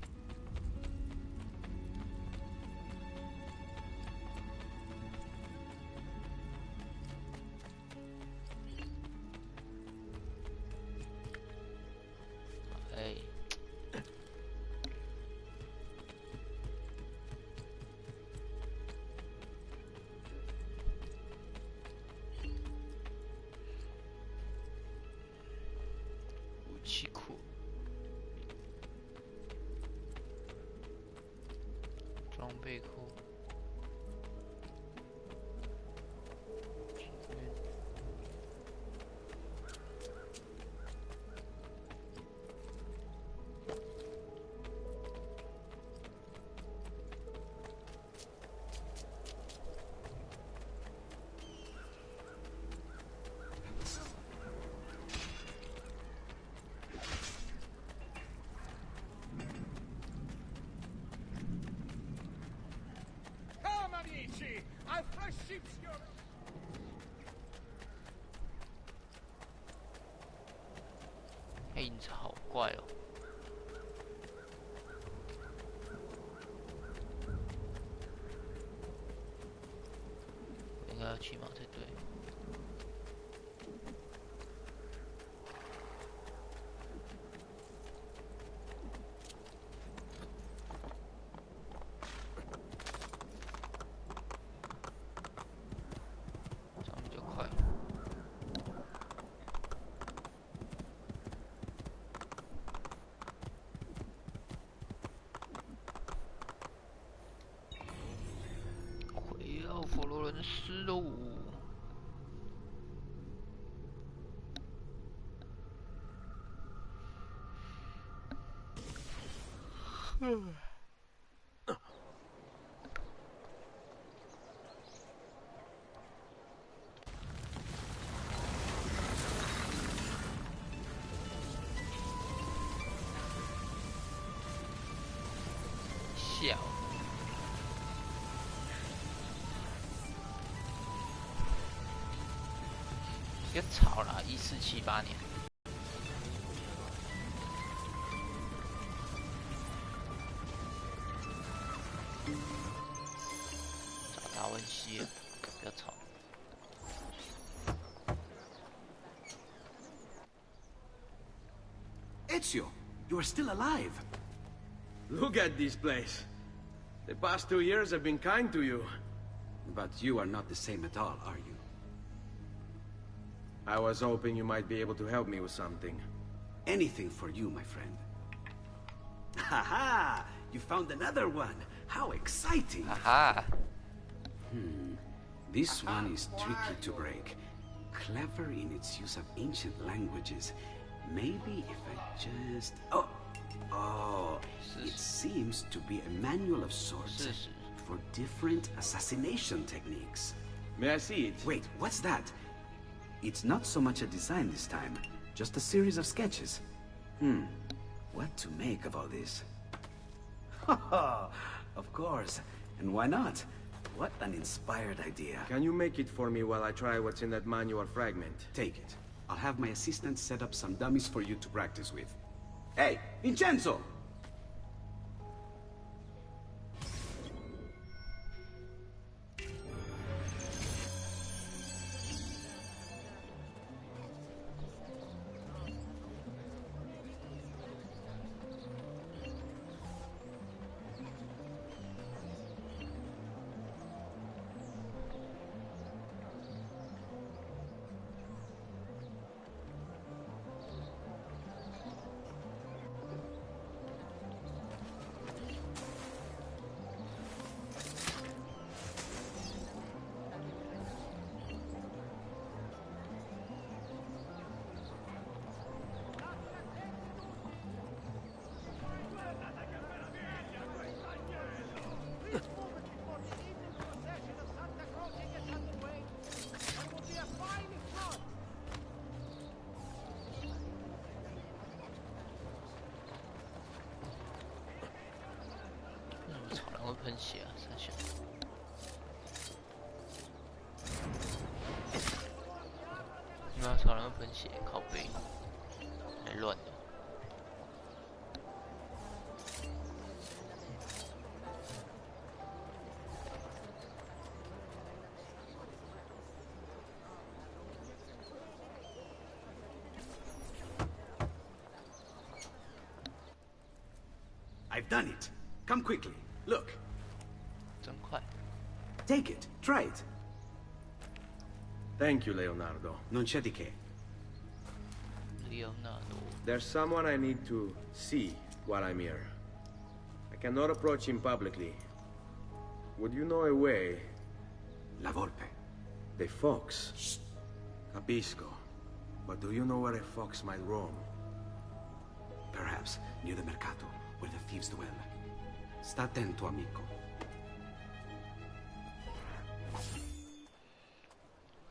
Speaker 1: 武器库。装备库。
Speaker 12: A fresh sheep's urine.
Speaker 1: 黑影子好怪哦。应该要骑马才对。佛罗伦斯喽。笑。别吵了，1478年。找达文西了，不要吵。
Speaker 10: Ezio, you are still alive.
Speaker 4: Look at this place. The past 2 years have been kind to you.
Speaker 10: But you are not the same at all, are you?
Speaker 4: I was hoping you might be able to help me with something.
Speaker 10: Anything for you, my friend. Haha! You found another one! How exciting!
Speaker 1: Haha!
Speaker 10: This one is tricky to break. Clever in its use of ancient languages. Maybe if I just... Oh, it seems to be a manual of sorts for different assassination techniques.
Speaker 4: May I see it?
Speaker 10: Wait, what's that? It's not so much a design this time, just a series of sketches. What to make of all this? Of course, and why not? What an inspired idea.
Speaker 4: Can you make it for me while I try what's in that manual fragment?
Speaker 10: Take it. I'll have my assistant set up some dummies for you to practice with. Hey, Vincenzo!
Speaker 1: 喷血啊，三小。你妈超人喷血，靠背，来乱的。
Speaker 10: I've done it. Come quickly. Look.
Speaker 1: 真快。
Speaker 10: Take it. Try it.
Speaker 4: Thank you, Leonardo.
Speaker 10: Non c'è di che.
Speaker 1: Leonardo.
Speaker 4: There's someone I need to see while I'm here. I cannot approach him publicly. Would you know a way?
Speaker 10: La Volpe.
Speaker 4: The fox. Shh. Capisco. But do you know where a fox might roam?
Speaker 10: Perhaps near the mercato, where the thieves dwell. Sta attento, amico.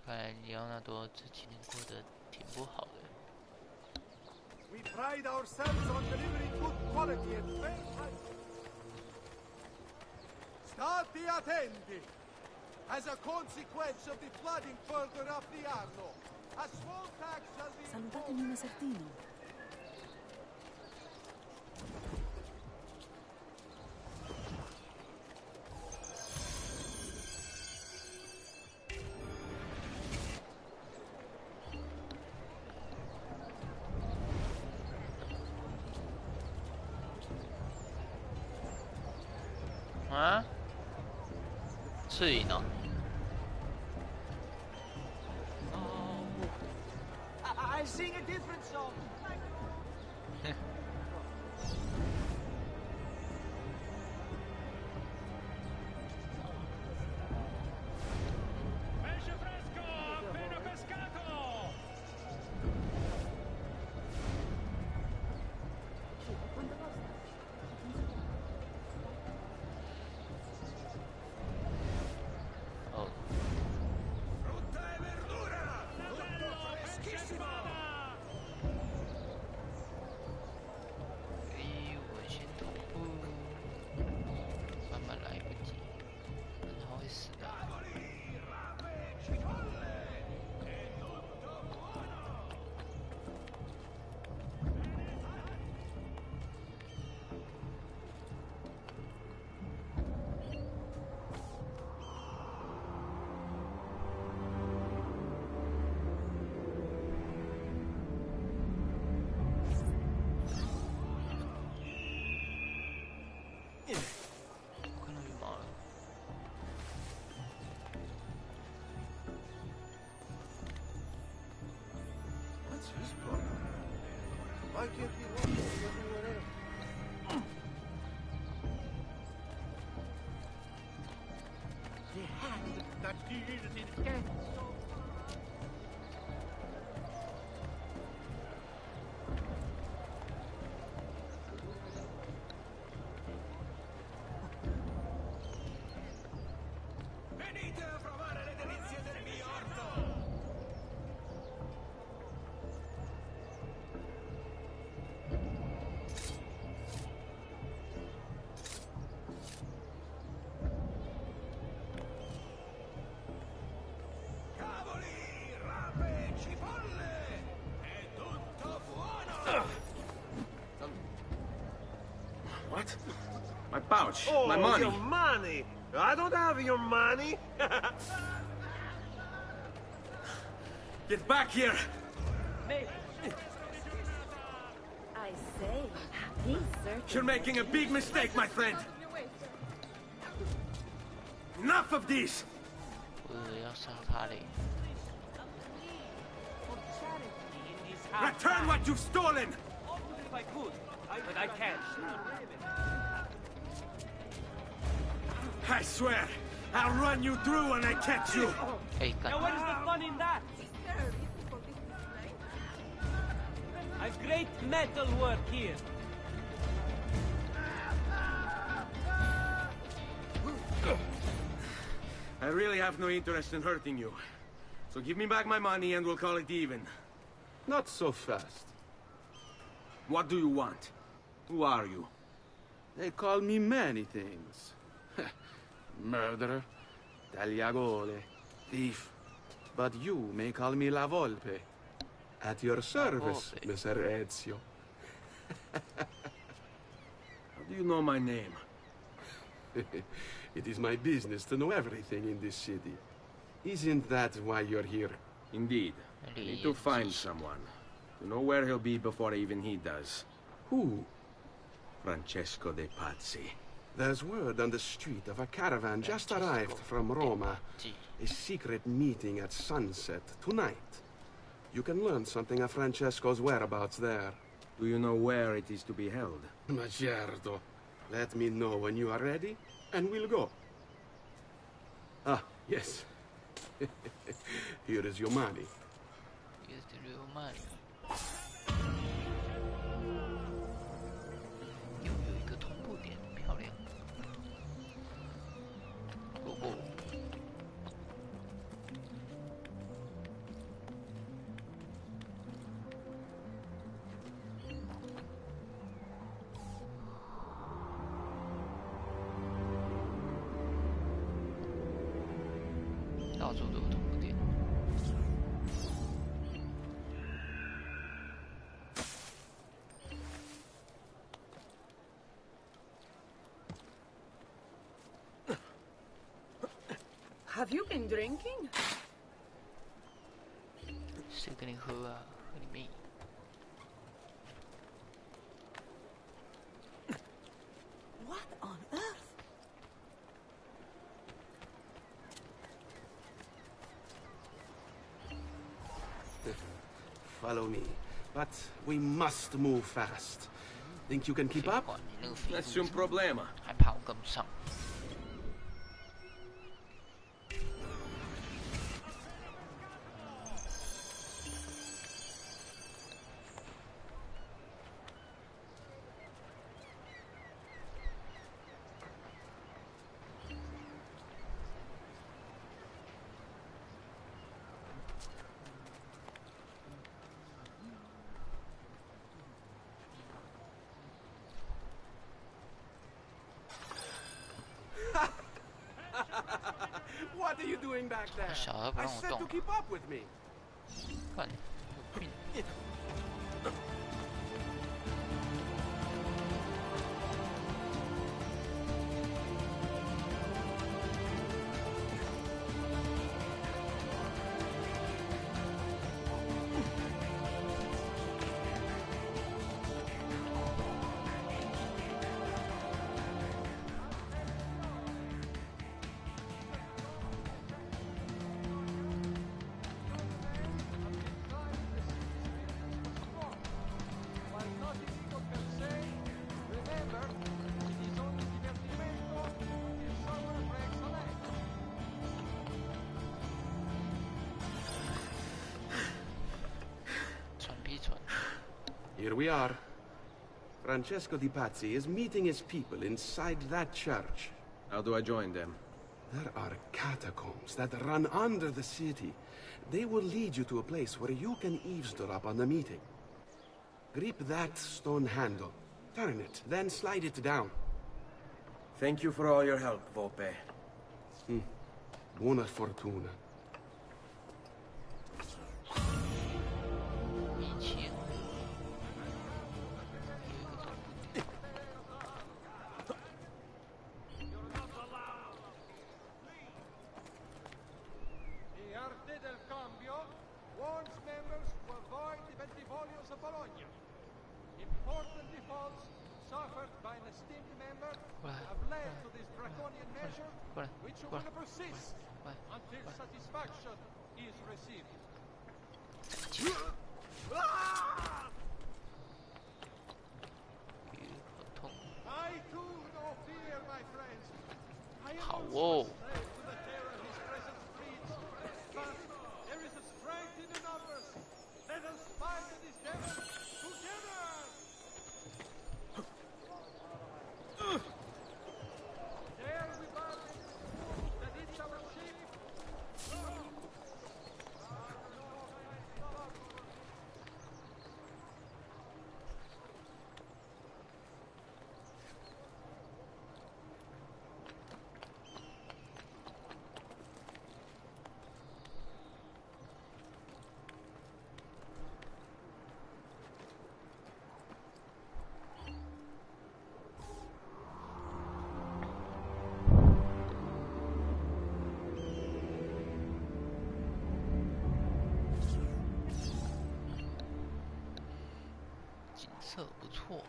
Speaker 1: 看来里奥纳多这几年过得挺不好的。
Speaker 2: We pride ourselves on delivering good quality and fair price. State attenti! As a consequence of the flooding further up the Arno, a small tax shall be...
Speaker 16: Salutatemi una sardina.
Speaker 1: 啊？赤影哦。
Speaker 5: I sing a different song.
Speaker 12: Pesce fresco, appena pescato!
Speaker 1: Oh.
Speaker 2: Frutta e verdura! Tutto freschissimo!
Speaker 12: Why can't we walk anywhere else? The hand that deals in death.
Speaker 2: Venite a provare le delizie del mio orto! Cavoli, rape, cipolle! È tutto buono!
Speaker 4: What? My pouch.
Speaker 12: Oh,
Speaker 4: my money.
Speaker 12: your money! I don't have your money!
Speaker 4: Get back here!
Speaker 15: I say, he's certain.
Speaker 4: You're making a big mistake, my friend. Enough of this!
Speaker 1: 我要杀他嘞！
Speaker 4: Return what you've stolen!
Speaker 5: If I could, but I can't.
Speaker 4: I swear, I'll run you through when I catch you.
Speaker 1: 哎，干
Speaker 5: Now what is the fun in that? I've great metal work here.
Speaker 4: I really have no interest in hurting you. So give me back my money and we'll call it even.
Speaker 16: Not so fast.
Speaker 4: What do you want? Who are you?
Speaker 16: They call me many things. Murderer, tagliagole, thief. But you may call me La Volpe. At your service, Messer Ezio.
Speaker 4: How do you know my name?
Speaker 16: It is my business to know everything in this city. Isn't that why you're here?
Speaker 4: Indeed. I need to find someone. To know where he'll be before even he does.
Speaker 16: Who?
Speaker 4: Francesco de Pazzi.
Speaker 16: There's word on the street of a caravan just arrived from Roma. A secret meeting at sunset tonight. You can learn something of Francesco's whereabouts there.
Speaker 4: Do you know where it is to be held?
Speaker 16: Ma certo. Let me know when you are ready, and we'll go. Ah, yes. Here is your money.
Speaker 1: Here's the real money. 又有一个同步点，漂亮。哦。到处都有同步点。
Speaker 9: Have you been drinking?
Speaker 1: 谁跟你喝啊？喝你妹！
Speaker 9: What on earth?
Speaker 16: Follow me. But we must move fast. Think you can keep up?
Speaker 4: Nessun problema.
Speaker 1: 还怕我跟不上？
Speaker 16: What are you doing back there? I said to keep up with me.
Speaker 1: 干，有病！
Speaker 16: here we are. Francesco Di Pazzi is meeting his people inside that church.
Speaker 4: How do I join them?
Speaker 16: There are catacombs that run under the city. They will lead you to a place where you can eavesdrop on the meeting. Grip that stone handle. Turn it, then slide it down.
Speaker 4: Thank you for all your help, Volpe.
Speaker 16: Buona fortuna.
Speaker 7: The Arte del Cambio warns members to avoid the Bentivolios of Bologna. Important defaults suffered by an esteemed member have led to this draconian measure, which will persist until satisfaction is received. I too no fear, my friends. I am also a slave to the terror his presence breeds. But there is a strength in the numbers. Let us fight this devil together! Dare we bargain that it's our ship?
Speaker 1: 色不错。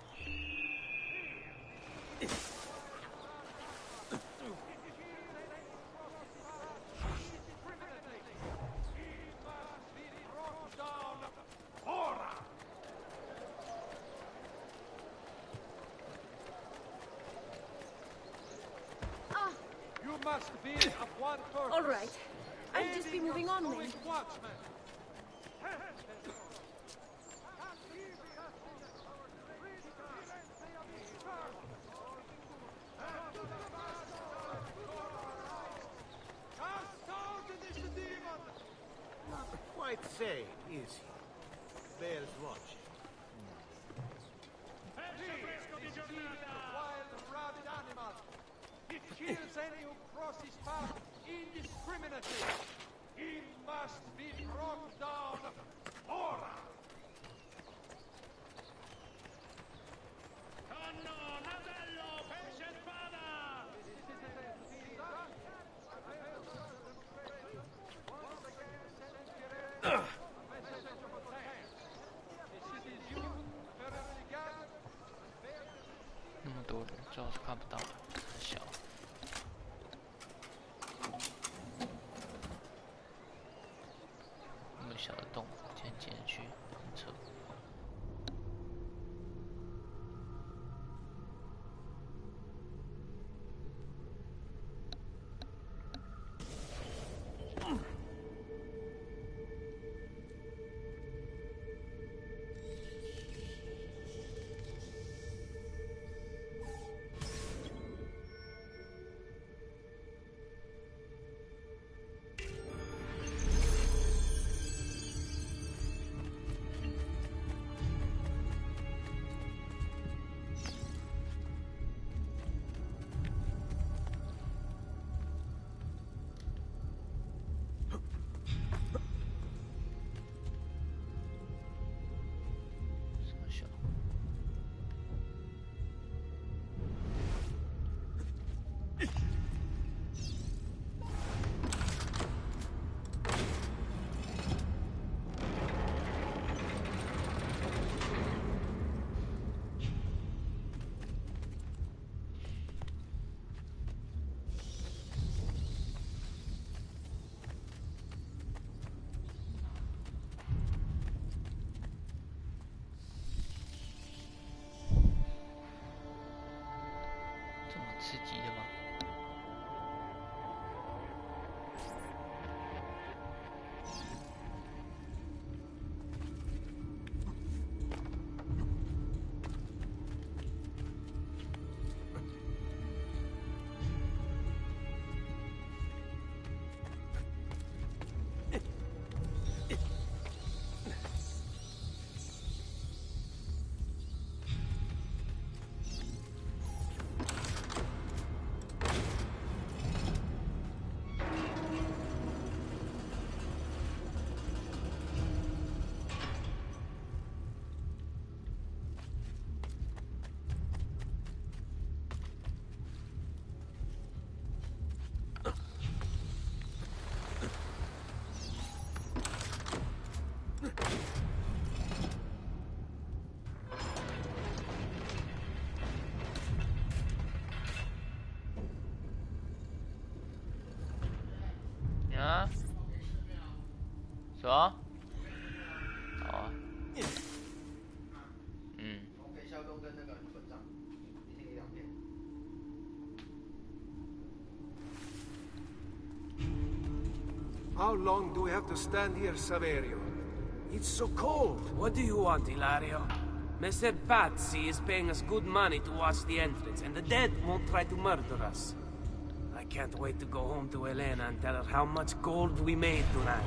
Speaker 7: You must be of one purpose.
Speaker 15: All right. I'll just be moving on then.
Speaker 7: Watchman.
Speaker 12: Not quite sane, is he? Bears watching.
Speaker 7: Wild, rabid animal. He kills any who cross his path indiscriminately. He must be brought down. Ora!
Speaker 1: 那么多人，最好是看不到的，小。那么小的洞，先进去探测。啊？什么？好啊。嗯。
Speaker 7: How long do we have to stand here, Saverio?
Speaker 17: It's so cold. What do you want, Ilario? Messer Pazzi is paying us good money to watch the entrance, and the dead won't try to murder us. I can't wait to go home to Elena and tell her how much gold we made tonight.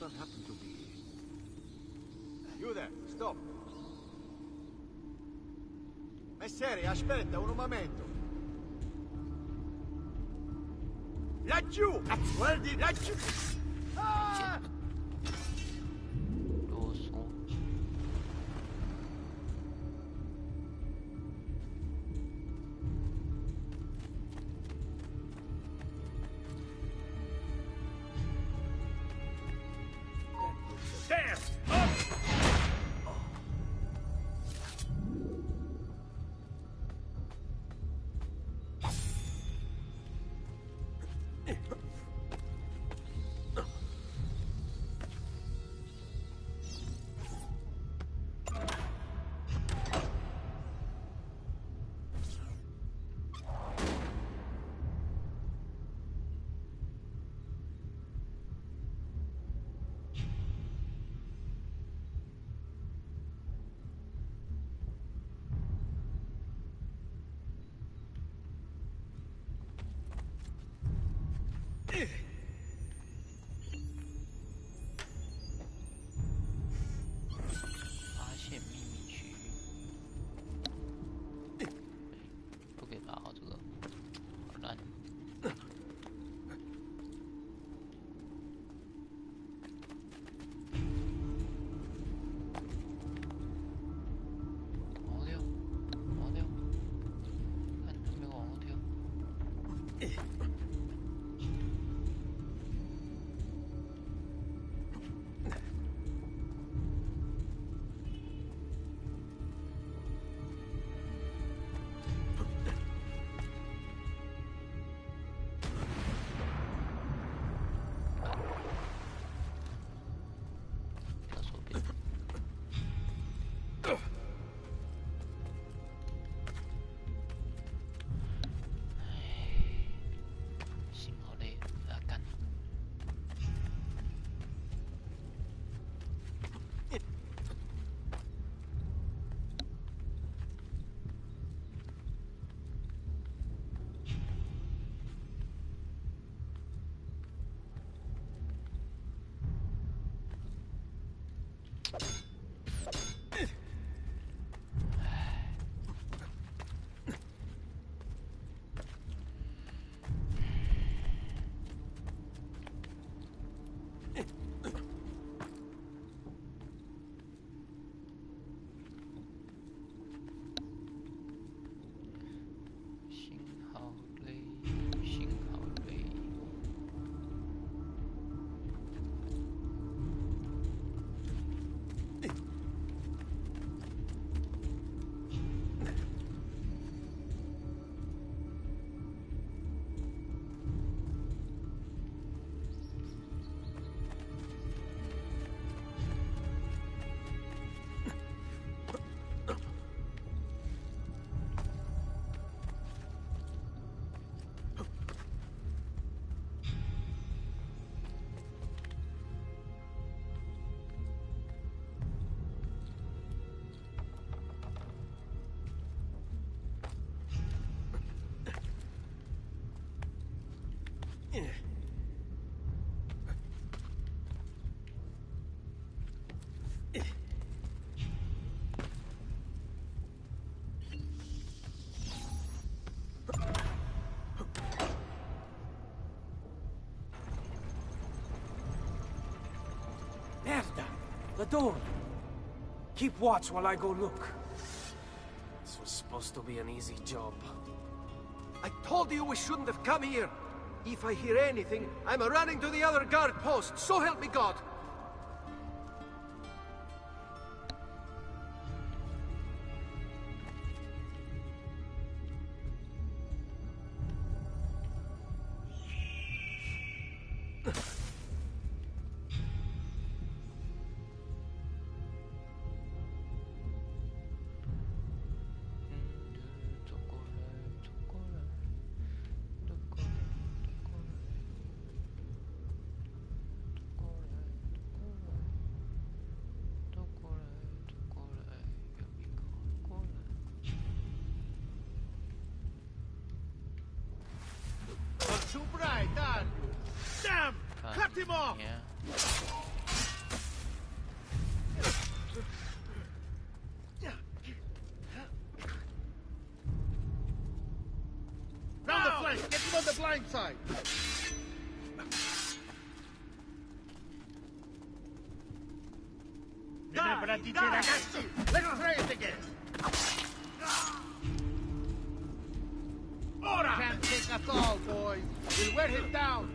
Speaker 11: What happened to be?
Speaker 12: You there, stop. Messere, aspetta un momento. Laggiù! Guardi, laggiù! Ah! There! Up!
Speaker 17: The door. Keep watch while I go look. This was supposed to be an easy job.
Speaker 7: I told you we shouldn't have come here. If I hear anything, I'm running to the other guard post. So help me God.
Speaker 12: Too bright, aren't you? Damn! Cut him off! Round the flank! Get him on the blind side! Let's try it again! Ora! Can't take us all, boys. We'll wear him down.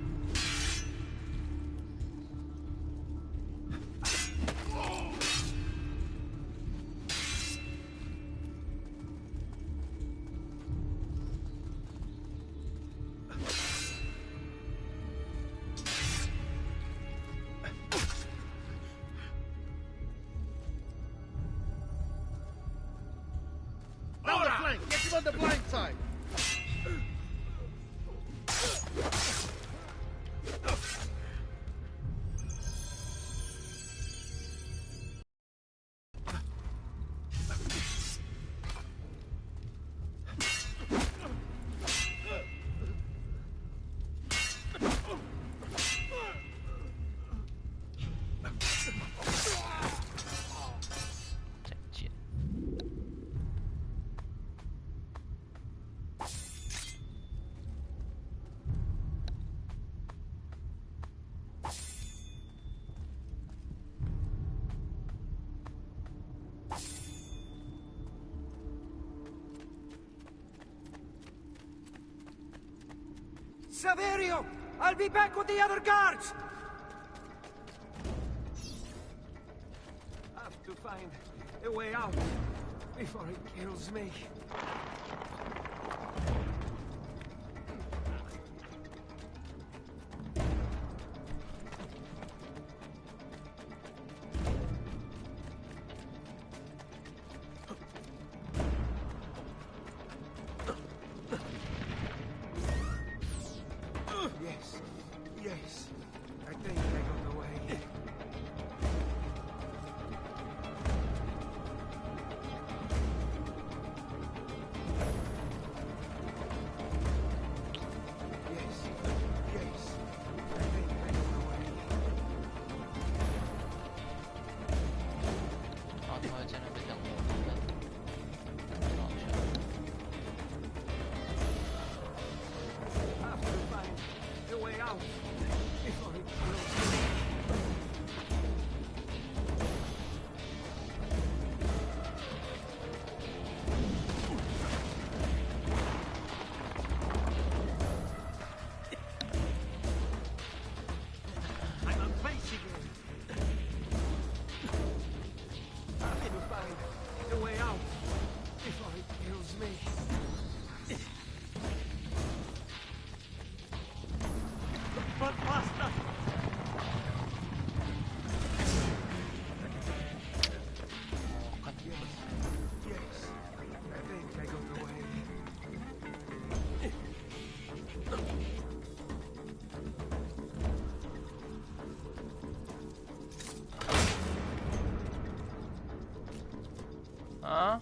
Speaker 12: Down the flank. Get him on the blind side.
Speaker 7: Saverio! I'll be back with the other guards! I have to find a way out before he kills me. Yes. I think I got away.
Speaker 1: Huh?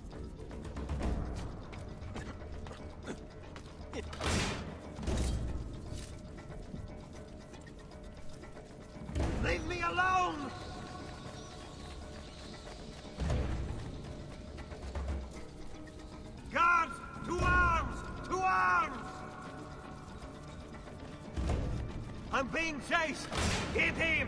Speaker 7: Leave me alone! Guards! To arms! To arms! I'm being chased! Hit him!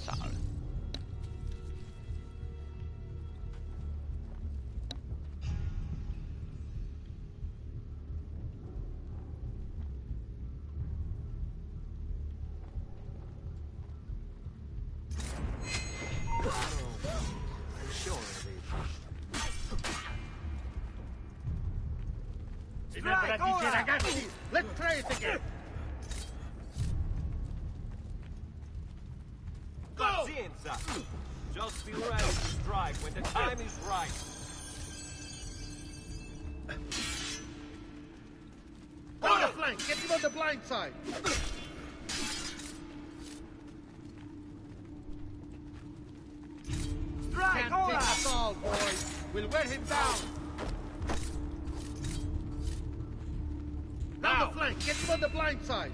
Speaker 1: 傻了。
Speaker 12: Ragazzi, let's try it again.
Speaker 18: Pazienza. Just be ready to strike when the time is right.
Speaker 12: On the flank, get him on the blind side.
Speaker 18: Strike,
Speaker 12: Can't take us all, boys. We'll wear him down. Down the flank, get him on the blind side.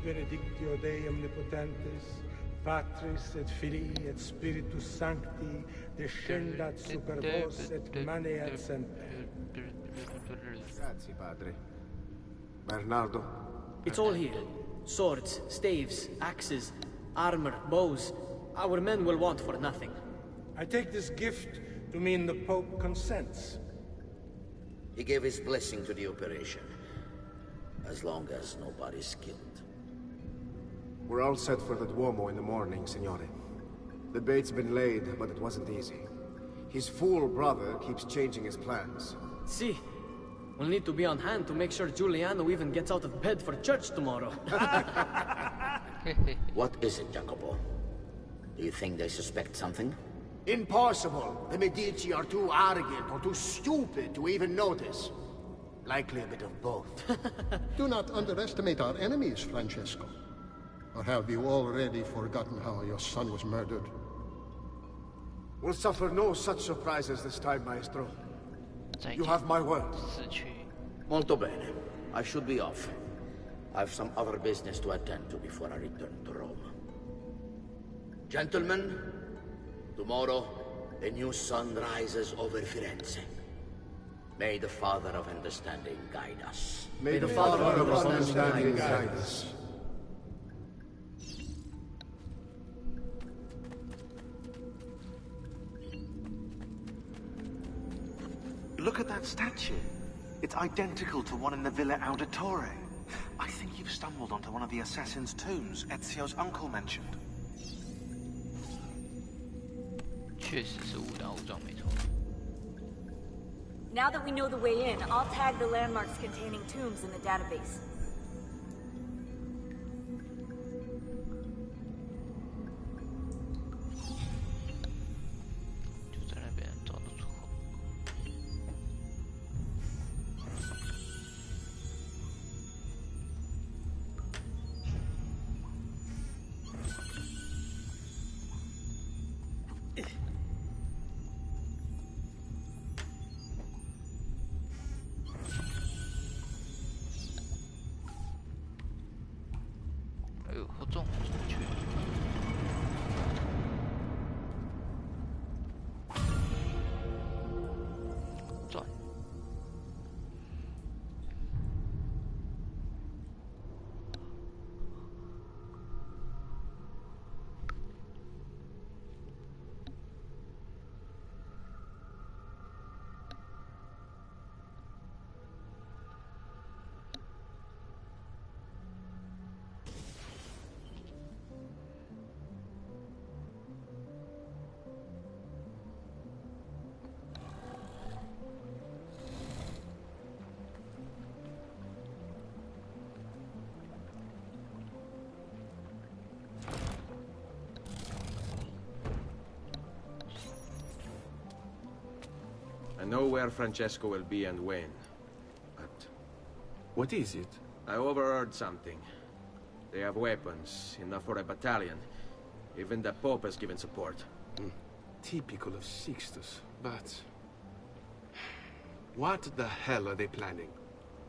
Speaker 19: Benedictio Dei omnipotentes, Patris et Filii et Spiritus Sancti, descendat super vos et maneat semper.
Speaker 11: Grazie, padre. Bernardo?
Speaker 20: It's all here. Swords, staves, axes, armor, bows. Our men will want for nothing.
Speaker 19: I take this gift to mean the Pope consents.
Speaker 13: He gave his blessing to the operation, as long as nobody's killed.
Speaker 11: We're all set for the Duomo in the morning, Signore. The bait's been laid, but it wasn't easy. His fool brother keeps changing his plans.
Speaker 20: See, we'll need to be on hand to make sure Giuliano even gets out of bed for church tomorrow.
Speaker 13: What is it, Jacopo? Do you think they suspect something?
Speaker 11: Impossible! The Medici are too arrogant or too stupid to even notice. Likely a bit of both.
Speaker 21: Do not underestimate our enemies, Francesco. Or have you already forgotten how your son was murdered?
Speaker 11: We'll suffer no such surprises this time, Maestro. You have my word.
Speaker 13: Molto bene. I should be off. I've some other business to attend to before I return to Rome. Gentlemen, tomorrow, a new sun rises over Firenze. May the Father of Understanding guide us.
Speaker 11: May the Father of Understanding guide us.
Speaker 22: Look at that statue. It's identical to one in the Villa Auditore. I think you've stumbled onto one of the assassin's tombs Ezio's uncle mentioned.
Speaker 1: 确实是误打误撞，没错。
Speaker 15: Now that we know the way in, I'll tag the landmarks containing tombs in the database.
Speaker 1: 好重，出去。转。
Speaker 4: I know where Francesco will be and when, but...
Speaker 16: What is it?
Speaker 4: I overheard something. They have weapons, enough for a battalion. Even the Pope has given support.
Speaker 16: Typical of Sixtus, but... What the hell are they planning?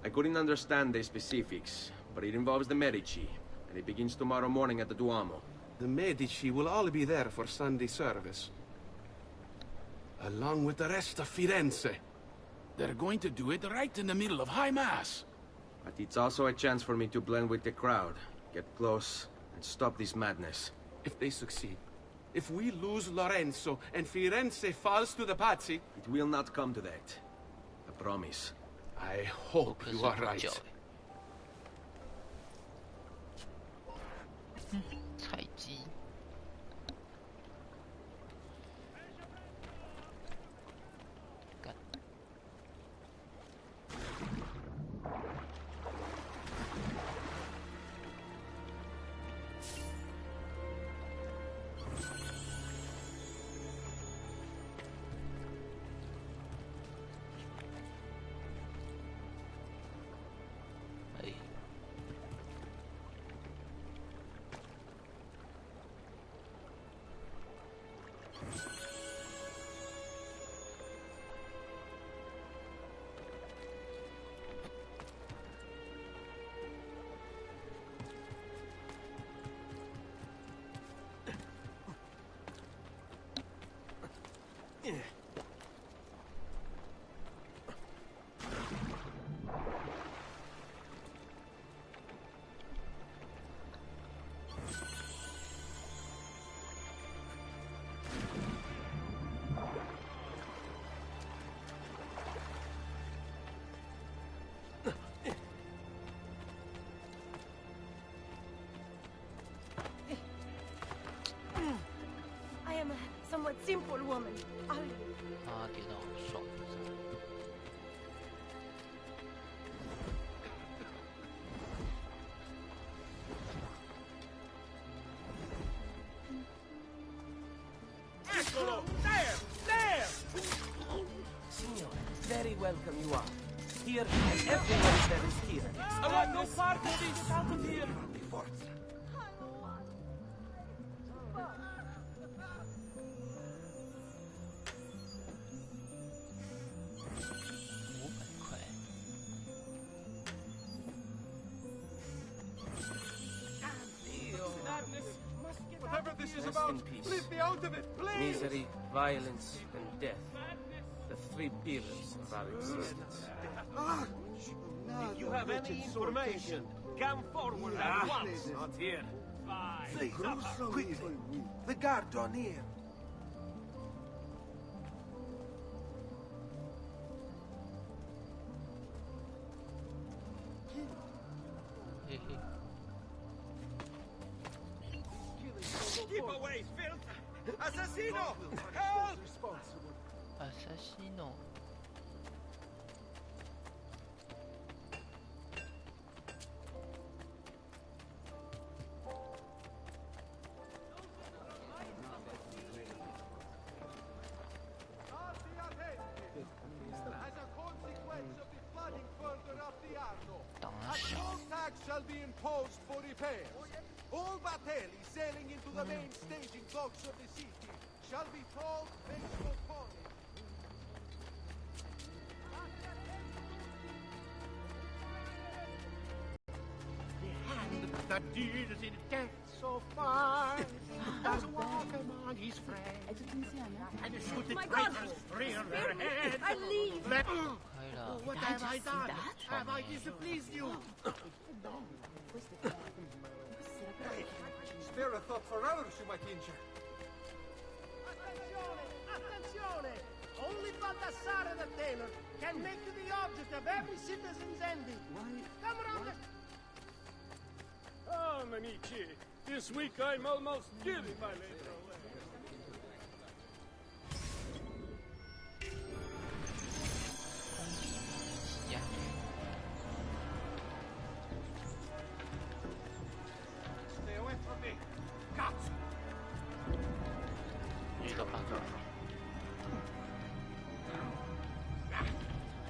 Speaker 4: I couldn't understand the specifics, but it involves the Medici, and it begins tomorrow morning at the Duomo.
Speaker 16: The Medici will all be there for Sunday service. Along with the rest of Firenze.
Speaker 6: They're going to do it right in the middle of High Mass.
Speaker 4: But it's also a chance for me to blend with the crowd, get close, and stop this madness.
Speaker 16: If they succeed, if we lose Lorenzo and Firenze falls to the Pazzi...
Speaker 4: It will not come to that. I promise.
Speaker 16: I hope you are right.
Speaker 1: 菜鸡。
Speaker 15: I am a somewhat simple woman. I'll...
Speaker 1: 啊，跌到爽。
Speaker 12: Eccolo! There! There!
Speaker 17: Signor, very welcome you are. Here, and everyone that is here.
Speaker 5: I want no part of this! Get out of here!
Speaker 7: Whatever this is
Speaker 17: Rest
Speaker 7: about,
Speaker 17: in peace.
Speaker 7: leave me out of it, please!
Speaker 17: Misery, violence, and death. The three pillars of our existence.
Speaker 18: If you have any information, come forward at once.
Speaker 17: Not here.
Speaker 18: Please,
Speaker 22: quickly. The guard draw near.
Speaker 18: Keep away, filth! Assassino! Help!
Speaker 1: Assassino.
Speaker 7: As a consequence of the flooding further up the Arno,
Speaker 1: a
Speaker 7: toll tax shall be imposed for repairs. All battelli sailing into the main staging docks of the city shall be tolled based upon it.
Speaker 18: The hand
Speaker 12: that deals in death so far does walk among his friends and shoot the traitors rear their heads.
Speaker 15: I leave.
Speaker 12: What have I done? Have I displeased you?
Speaker 7: Spare a thought for others you might injure.
Speaker 12: Attenzione! Only Baldassare the tailor can make you the object of every citizen's envy. Come around.
Speaker 5: Ah, amici, this week I'm almost giving my labor away.
Speaker 1: Yeah.
Speaker 12: Stay away from me. Cazzo!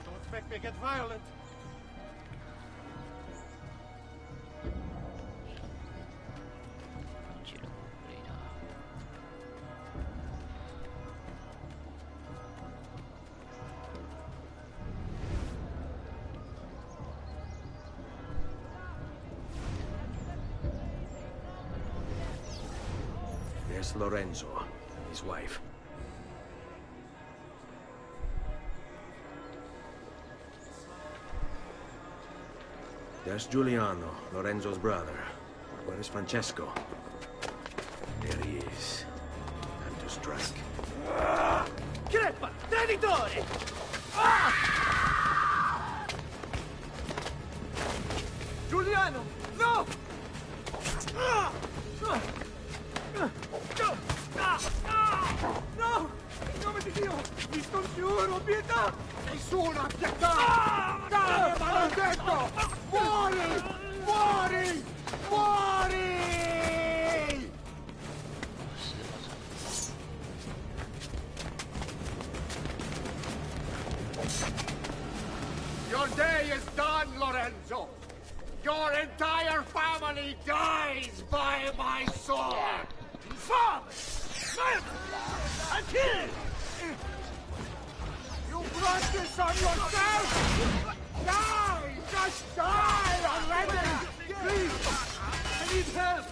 Speaker 12: Don't expect me to get violent.
Speaker 4: There's Lorenzo, his wife. There's Giuliano, Lorenzo's brother. Where is Francesco? There he is. Time to strike.
Speaker 12: Crepa! Traditore!
Speaker 7: Giuliano! No! No! In nome di Dio! Vi scongiuro, pietà! Nessuna pietà! Cane maledetto! Muori! Muori! Muori! Your day is done, Lorenzo! Your entire family dies by my sword! Father! Murder! And kill! You brought this on yourself! Die! Just die already! Please! I need help!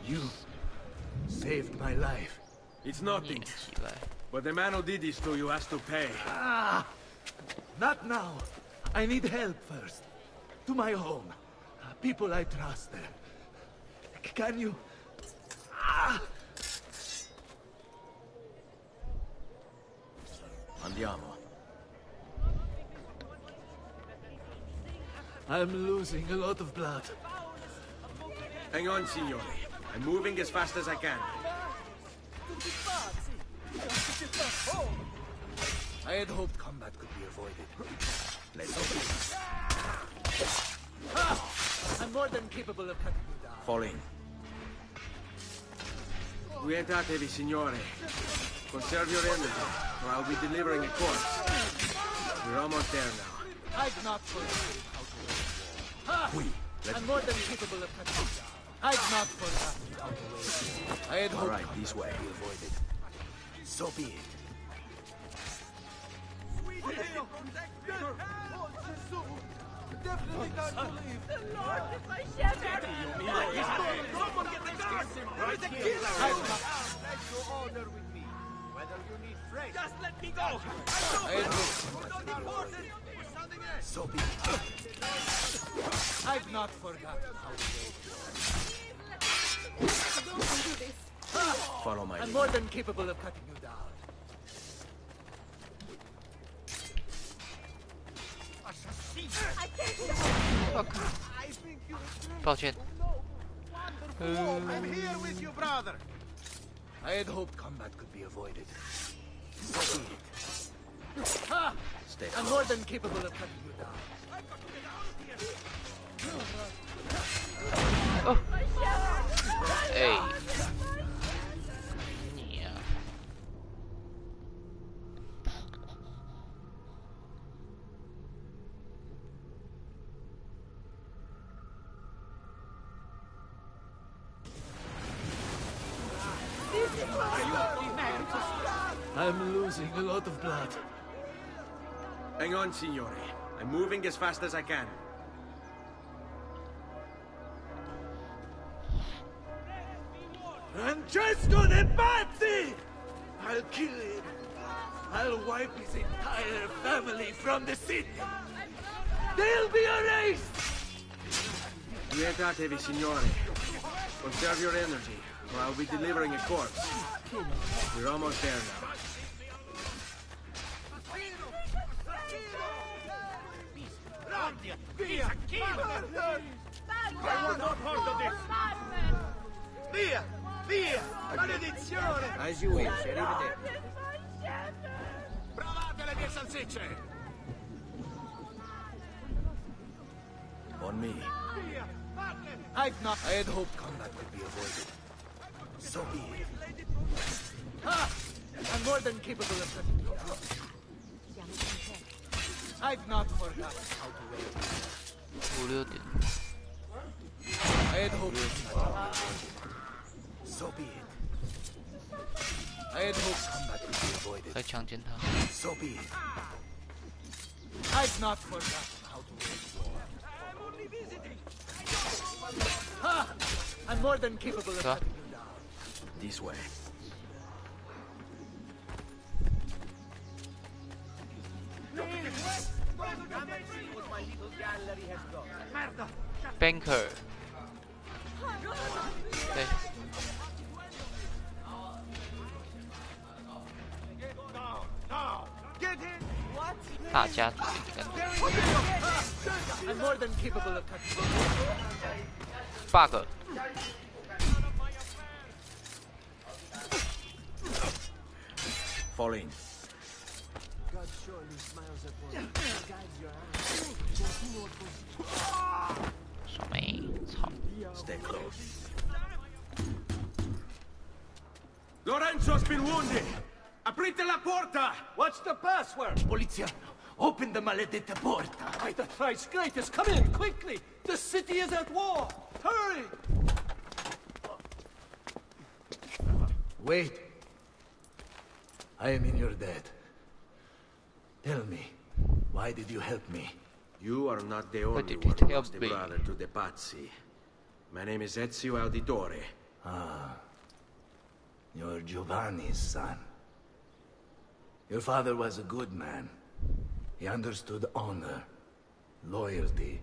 Speaker 4: You saved my life. It's nothing. But the man who did this to you has to pay.
Speaker 8: Not now. I need help first. To my home. People I trust there. Can you...
Speaker 4: Andiamo.
Speaker 8: I'm losing a lot of blood.
Speaker 4: Hang on, signore. I'm moving as fast as I can.
Speaker 8: I had hoped combat could be avoided.
Speaker 4: Let's go.
Speaker 8: I'm more than capable of cutting you down.
Speaker 4: Fall in. Orientatevi, signore. Conserve your energy, or I'll be delivering a corpse. We're almost there now.
Speaker 8: I've not forgotten how to win. I'm more than capable of cutting you down. I've not forgotten how to win. I had hoped
Speaker 4: all right, this way.
Speaker 8: Be avoided. So be it. Definitely got to leave.
Speaker 9: The Lord is my shepherd.
Speaker 2: Someone get the guards! Right here! Let you order with me. Whether you need fresh. Just let me go!
Speaker 8: So be it. I've not forgotten how to wait.
Speaker 9: Don't do this.
Speaker 4: Follow my
Speaker 8: I'm
Speaker 4: lead.
Speaker 8: more than capable of cutting you down.
Speaker 1: 抱歉。
Speaker 2: I'm here with you, brother.
Speaker 8: I had hoped combat could be avoided. So be it. Ha!
Speaker 4: Stay
Speaker 8: I'm more than capable of cutting you down.
Speaker 1: Oh. Hey. Yeah.
Speaker 8: I'm losing a lot of blood.
Speaker 4: Hang on, signore. I'm moving as fast as I can.
Speaker 8: Francesco de Pazzi! I'll kill him. I'll wipe his entire family from the city. They'll be erased!
Speaker 4: Quietate, signore. Conserve your energy, or I'll be delivering a corpse. We're almost there now.
Speaker 2: Via! I will not hold of this! Via! Via! Maledizione!
Speaker 20: As you wish, arrivederci.
Speaker 2: Provate le mie salsicce!
Speaker 8: On me. I had hoped combat could be avoided. So be it. Ha! I'm more than capable of cutting you down. I've not forgotten how to wait.
Speaker 1: 5、6点。
Speaker 8: I had hoped combat. So be it. I had hoped combat could be avoided.
Speaker 1: 再强奸他。
Speaker 8: So be it. I've not forgotten how to wage war. Ha! I'm more than capable of cutting you down.
Speaker 4: This way.
Speaker 1: Banker。对。大家族的感觉。
Speaker 8: I'm more than capable of cutting you down.
Speaker 1: bug。
Speaker 4: Fall in.
Speaker 8: God surely smiles upon you. Guides your hands.
Speaker 1: 爽没？操！
Speaker 4: Stay close. Lorenzo's been wounded! Aprite la porta!
Speaker 7: What's the password?
Speaker 8: Poliziano, open the maledetta porta.
Speaker 7: By the thrice greatest, come in, quickly! The city is at war! Hurry!
Speaker 8: Wait. I am in your debt. Tell me, why did you help me?
Speaker 4: You are not the only
Speaker 1: did
Speaker 4: one
Speaker 1: it
Speaker 4: who
Speaker 1: help
Speaker 4: lost a
Speaker 1: me?
Speaker 4: brother to the Pazzi. My name is Ezio Auditore.
Speaker 8: Ah. You're Giovanni's son. Your father was a good man. He understood honor, loyalty.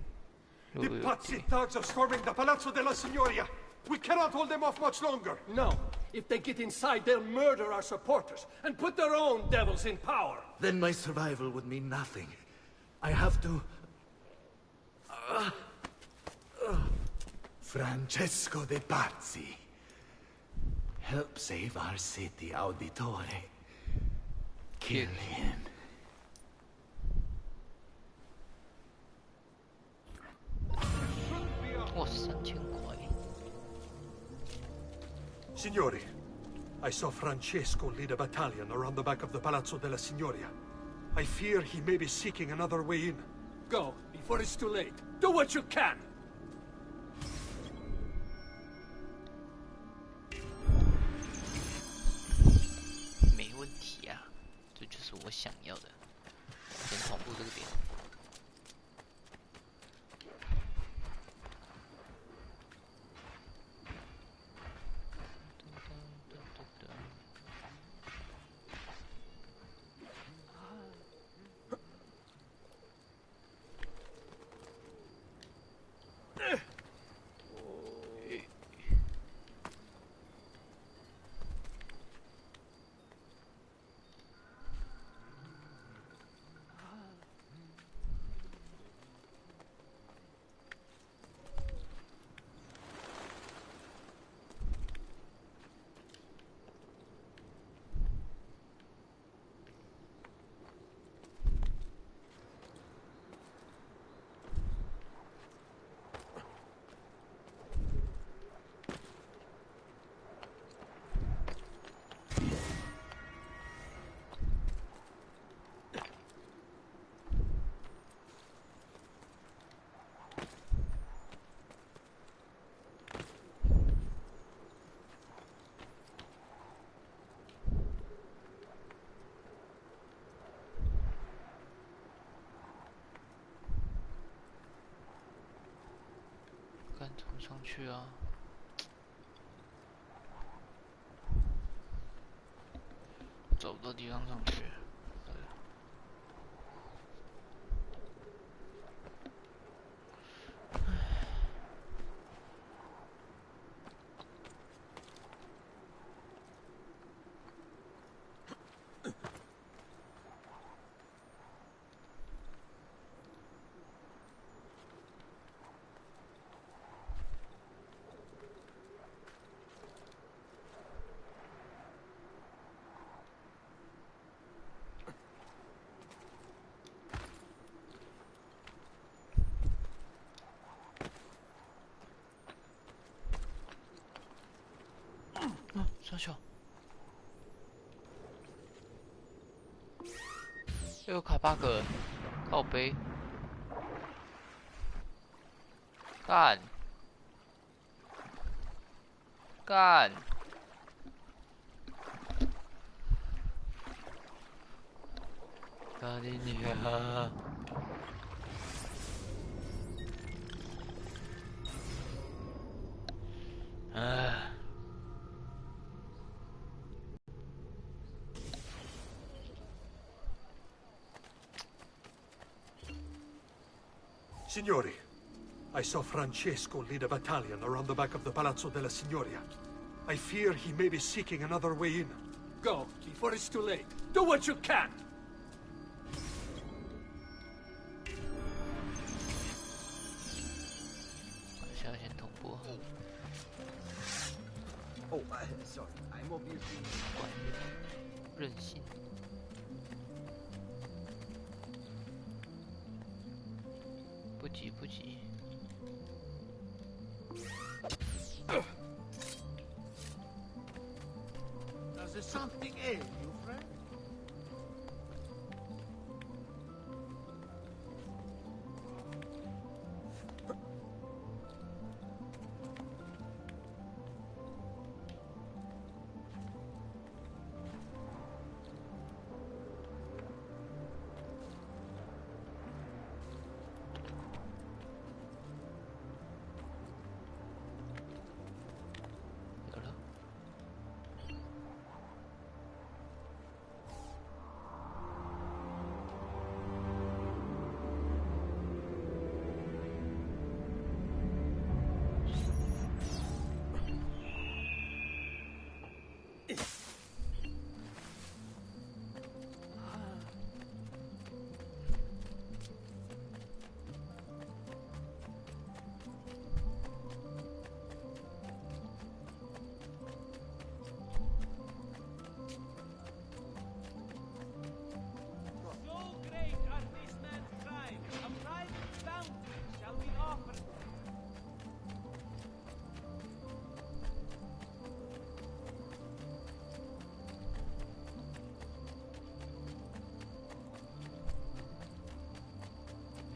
Speaker 7: The Pazzi thugs are storming the Palazzo della Signoria! We cannot hold them off much longer! No. If they get inside, they'll murder our supporters and put their own devils in power!
Speaker 8: Then my survival would mean nothing. I have to... Francesco de Pazzi. Help save our city, Auditore. Kill him.
Speaker 7: Signori, I saw Francesco lead a battalion around the back of the Palazzo della Signoria. I fear he may be seeking another way in. Go, before it's too late. Do what you can!
Speaker 1: 没问题啊，这就是我想要的。先同步这个点。怎么上去啊？找不到地方上去。上去。又卡 bug， 靠背，干，干，干你娘！哎。
Speaker 7: Signori, I saw Francesco lead a battalion around the back of the Palazzo della Signoria. I fear he may be seeking another way in.
Speaker 2: Go, before it's too late. Do what you can!
Speaker 3: Oh, sorry, I'm obviously...
Speaker 1: 任性。 不急不急。
Speaker 2: Does something ail you, friend?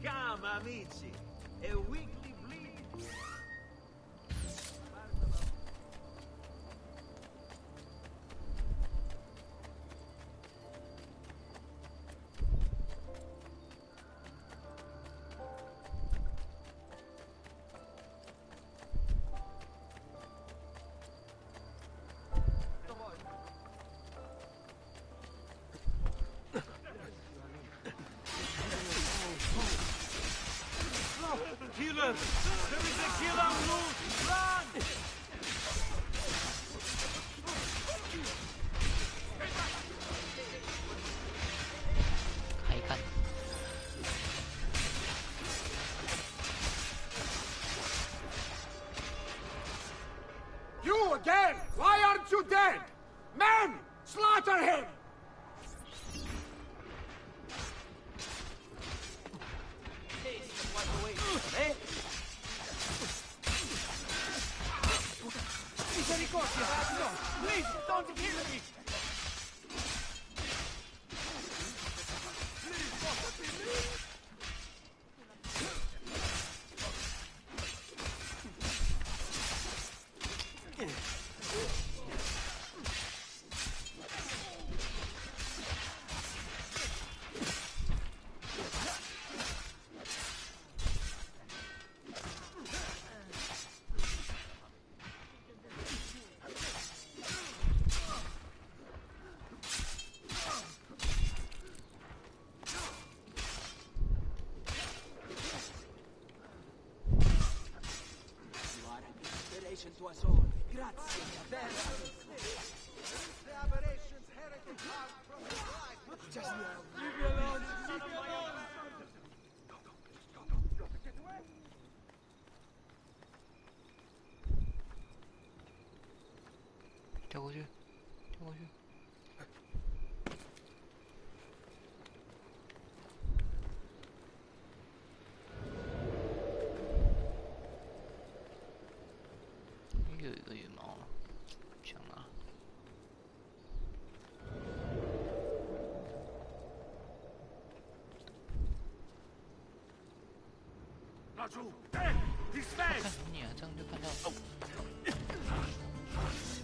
Speaker 18: Come, amici, a weekly bleed. Kill
Speaker 8: There is a kill on loose! Run!
Speaker 2: You again! Why aren't you dead? Men! Slaughter him!
Speaker 8: Misericordia! No! Please, don't kill me!
Speaker 5: To us all. Grazie, davvero.
Speaker 12: The aberration's heritage hard from his life.
Speaker 5: Just leave me alone. Leave me alone.
Speaker 1: 跳过去，跳过去。有一个羽毛，想拿。
Speaker 2: 老朱 ，He's dead！
Speaker 1: 看你啊，这样就看到。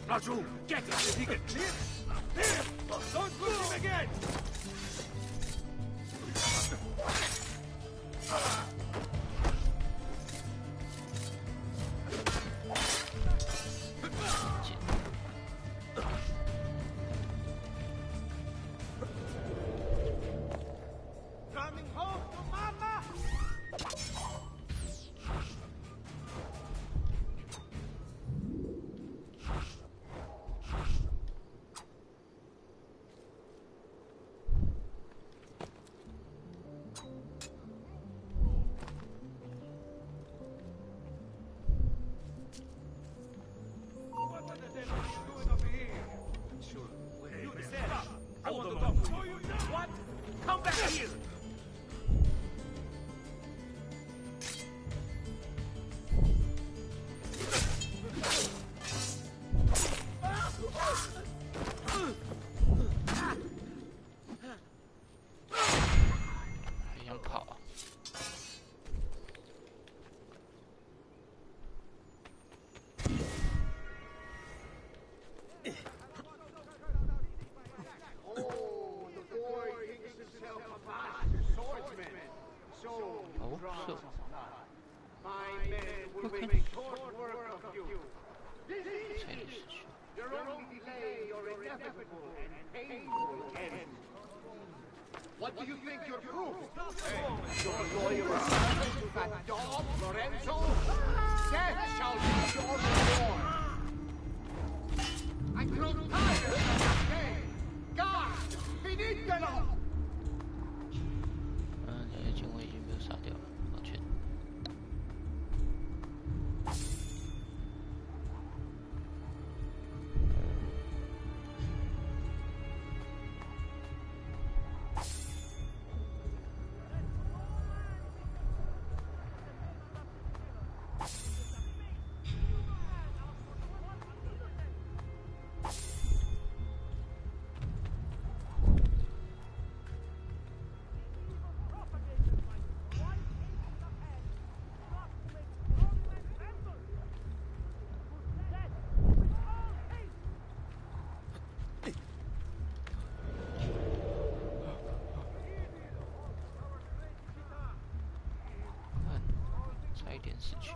Speaker 2: 老朱 ，Get him if he can clear! Don't push him again!
Speaker 12: What do you think you're proof? Your loyal servant to that dog, Lorenzo? Death shall be your reward! I grow tired of that game! God, finitelo!
Speaker 1: 剑我已经被杀掉了，抱歉。差一点死去。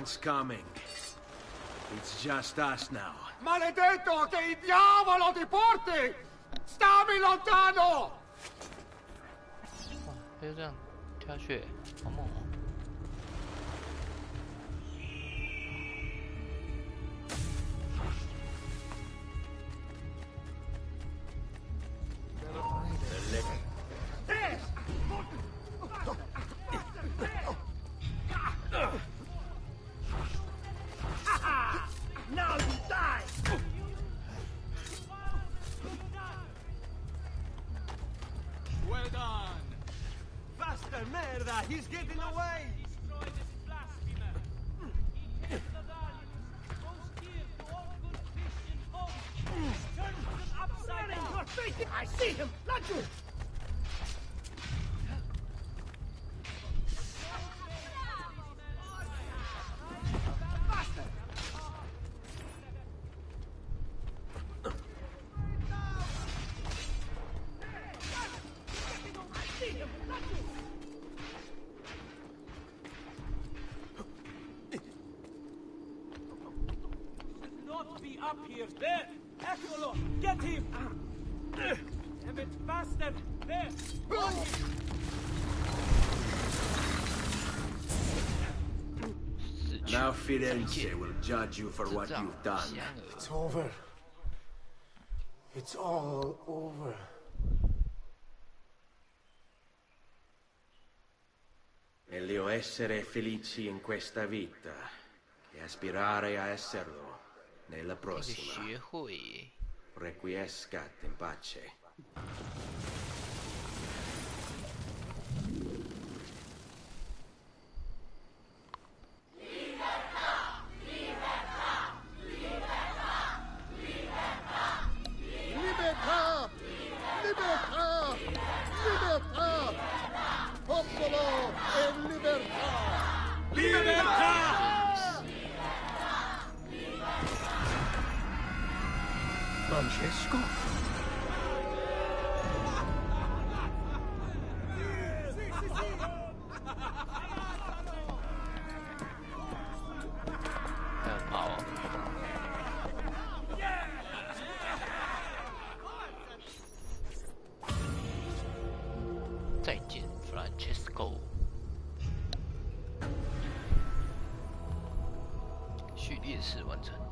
Speaker 4: one's coming. It's just us now.
Speaker 12: Maledetto, che il diavolo ti porti! Stammi lontano!
Speaker 1: 哇，他就这样跳下去，好猛哦！
Speaker 12: Now you die!
Speaker 8: Well done! Faster, merda! He's getting away!
Speaker 12: I see him! Not you!
Speaker 5: Not be up here. There! Eccolo! Get him! Damn it, faster! There! Run him!
Speaker 4: Now Firenze will judge you for what you've done.
Speaker 11: It's over. It's all over.
Speaker 4: Meglio essere felici in questa vita che aspirare a esserlo nella prossima. Requiescat in pace.
Speaker 21: Libertà! Libertà! Libertà! Popolo e libertà!
Speaker 8: Libertà!
Speaker 21: Francesco?
Speaker 1: 再见 ，Francesco。序列式完成。